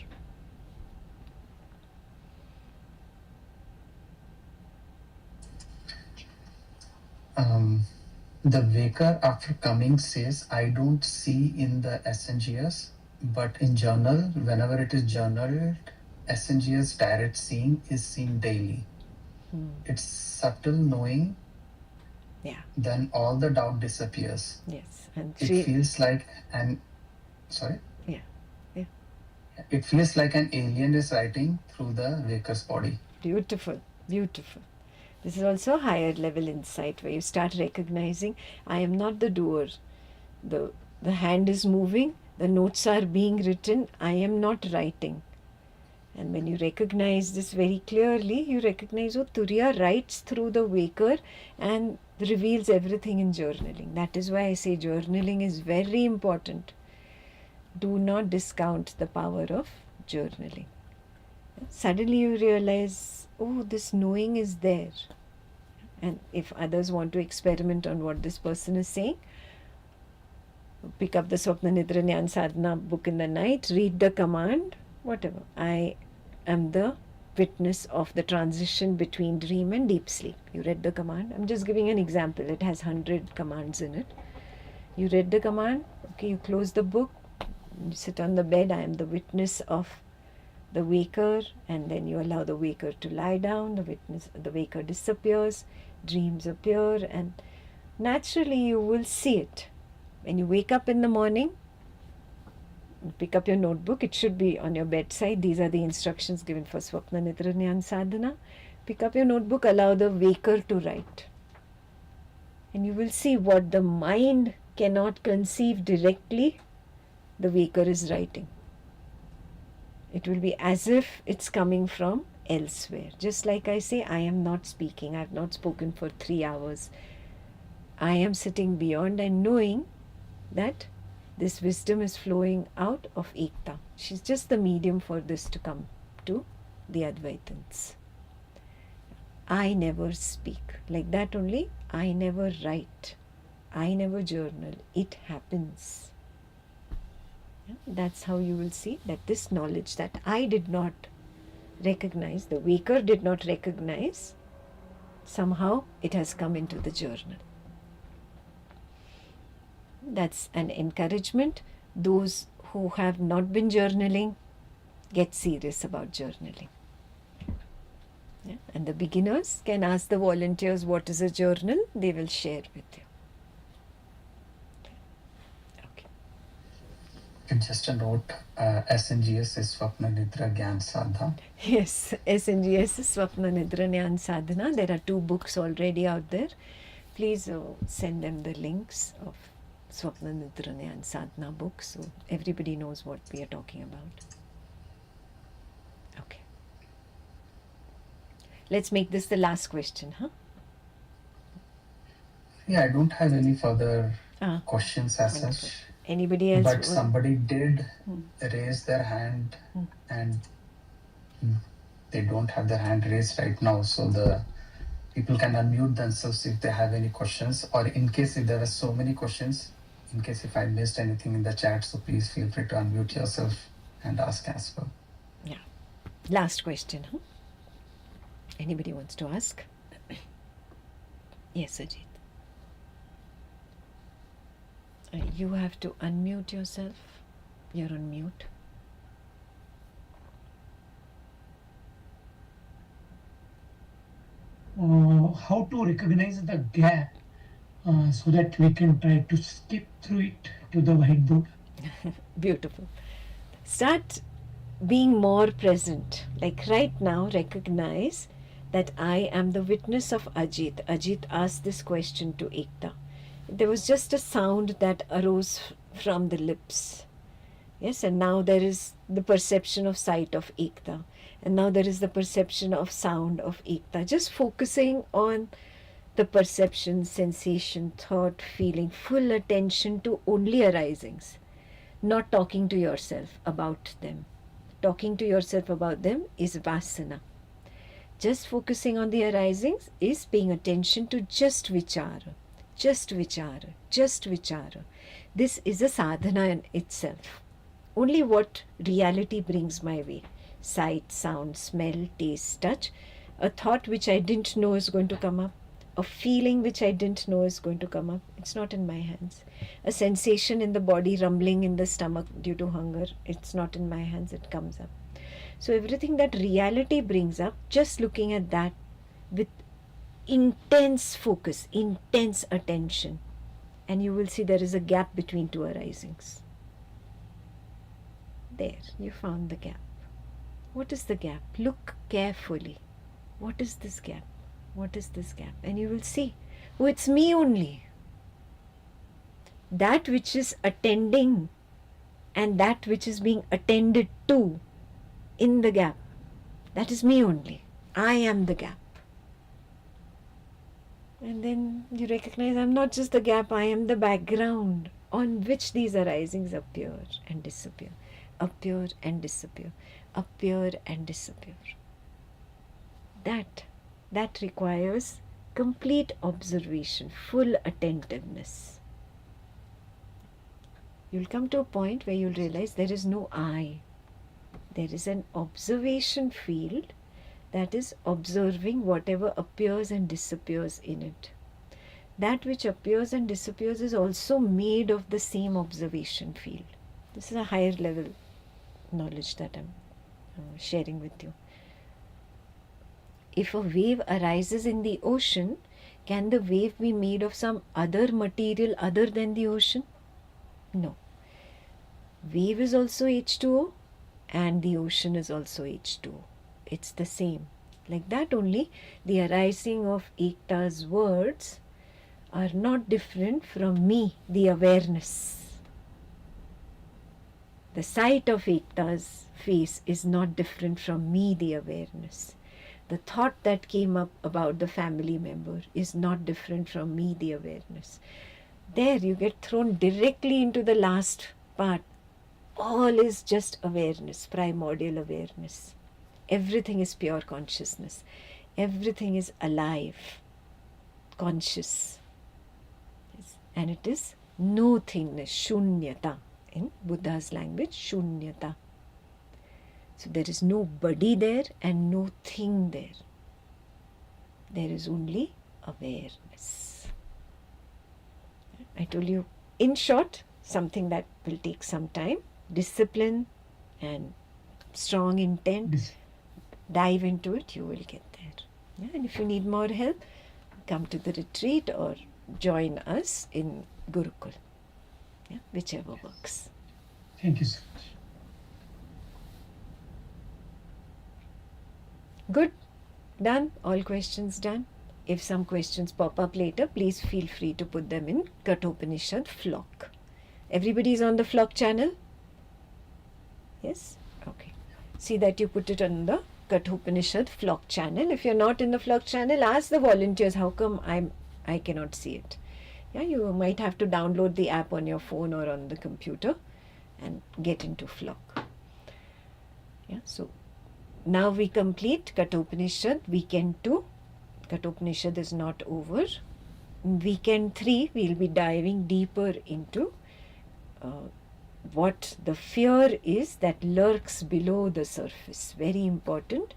The waker after coming says, I don't see in the SNGS, but in journal, whenever it is journaled, SNGS direct seeing is seen daily. It's subtle knowing, then all the doubt disappears. Yes. And it feels like an, sorry? Yeah. It feels like an alien is writing through the waker's body. Beautiful, beautiful. This is also a higher level insight where you start recognizing I am not the doer. The hand is moving, the notes are being written, I am not writing. And when you recognize this very clearly, you recognize, oh, Turiya writes through the waker and reveals everything in journaling. That is why I say journaling is very important. Do not discount the power of journaling. Suddenly you realize, oh, this knowing is there. And if others want to experiment on what this person is saying, pick up the Swapna Nidra Jnana Sadhana book in the night, read the command, whatever. I am the witness of the transition between dream and deep sleep. You read the command. I'm just giving an example. It has 100 commands in it. You read the command. Okay, you close the book. You sit on the bed. I am the witness of the waker, and then you allow the waker to lie down. The waker disappears. Dreams appear, and naturally you will see it. When you wake up in the morning, pick up your notebook. It should be on your bedside. These are the instructions given for Swapna Nidra Jnana Sadhana. Pick up your notebook, allow the waker to write. And you will see what the mind cannot conceive directly, the waker is writing. It will be as if it's coming from elsewhere. Just like I say, I am not speaking. I have not spoken for 3 hours. I am sitting beyond and knowing that this wisdom is flowing out of Ekta. She's just the medium for this to come to the Advaitins. I never speak. Like that only, I never write. I never journal. It happens. That's how you will see that this knowledge that I did not recognize, the waker did not recognize, Somehow it has come into the journal. That's an encouragement. Those who have not been journaling, get serious about journaling. Yeah? And the beginners can ask the volunteers what is a journal, they will share with you. Okay. And just a note, SNGS is Swapna Nidra Gyan Sadha. Yes, SNGS is Swapna Nidra Jnana Sadhana. There are 2 books already out there. Please send them the links of Swapna Nidra Jnana Sadhana books so everybody knows what we are talking about. Okay. Let's make this the last question, huh? Yeah, I don't have any further Ah, questions as wonderful. such. Anybody else? But somebody did Hmm. raise their hand, Hmm. and they don't have their hand raised right now. So the people can unmute themselves if they have any questions, or in case if there are so many questions, in case if I missed anything in the chat, so please feel free to unmute yourself and ask as well. Yeah. Last question, huh? Anybody wants to ask? Yes, Ajit. You have to unmute yourself. You're on mute. How to recognize the gap so that we can try to skip through it to the whiteboard. Beautiful. Start being more present. Like right now, recognize that I am the witness of Ajit. Ajit asked this question to Ekta. There was just a sound that arose from the lips. Yes, and now there is the perception of sight of Ekta. And now there is the perception of sound of Ekta. Just focusing on the perception, sensation, thought, feeling, full attention to only arisings. Not talking to yourself about them. Talking to yourself about them is vasana. Just focusing on the arisings is paying attention to just vichara. Just vichara. Just vichara. This is a sadhana in itself. Only what reality brings my way. Sight, sound, smell, taste, touch. A thought which I didn't know is going to come up. A feeling which I didn't know is going to come up. It's not in my hands. A sensation in the body, rumbling in the stomach due to hunger. It's not in my hands. It comes up. So everything that reality brings up, just looking at that with intense focus, intense attention, and you will see there is a gap between 2 arisings. There, you found the gap. What is the gap? Look carefully. What is this gap? What is this gap? And you will see, oh, it's me only. That which is attending and that which is being attended to in the gap, that is me only. I am the gap. And then you recognize I'm not just the gap, I am the background on which these arisings appear and disappear. Appear and disappear. Appear and disappear. That requires complete observation, full attentiveness. You'll come to a point where you'll realize there is no I. There is an observation field that is observing whatever appears and disappears in it. That which appears and disappears is also made of the same observation field. This is a higher level knowledge that I'm sharing with you. If a wave arises in the ocean, can the wave be made of some other material other than the ocean? No. Wave is also H2O and the ocean is also H2O. It's the same. Like that only, the arising of Ekta's words are not different from me, the awareness. The sight of Ekta's face is not different from me, the awareness. The thought that came up about the family member is not different from me, the awareness. There you get thrown directly into the last part. All is just awareness, primordial awareness. Everything is pure consciousness. Everything is alive, conscious. And it is nothingness, shunyata. In Buddha's language, shunyata. So there is no body there and no thing there. There is only awareness. I told you, in short, something that will take some time, discipline and strong intent. Dis- Dive into it, you will get there. Yeah? And if you need more help, come to the retreat or join us in Gurukul. Yeah? Whichever works. Thank you so much. Good. Done. All questions done. If some questions pop up later, please feel free to put them in Kathopanishad flock. Everybody is on the flock channel? Yes? Okay. See that you put it on the Kathopanishad flock channel. If you're not in the flock channel, ask the volunteers how come I cannot see it. Yeah, you might have to download the app on your phone or on the computer and get into flock. Yeah, so now we complete Kathopanishad weekend 2. Kathopanishad is not over. In weekend 3, we'll be diving deeper into what the fear is that lurks below the surface. Very important.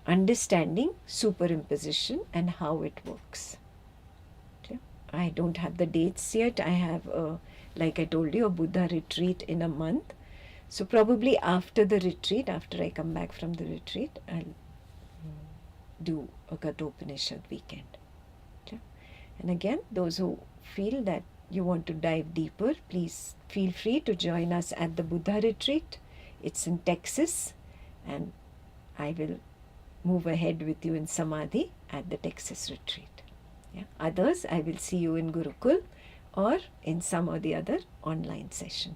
Understanding superimposition and how it works. Okay. I don't have the dates yet. I have, like I told you, a Buddha retreat in a month. So probably after the retreat, after I come back from the retreat, I'll do a Kathopanishad weekend. Okay. And again, those who feel that you want to dive deeper, please feel free to join us at the Buddha retreat. It's in Texas, and I will move ahead with you in Samadhi at the Texas retreat. Yeah. Others, I will see you in Gurukul or in some or the other online session.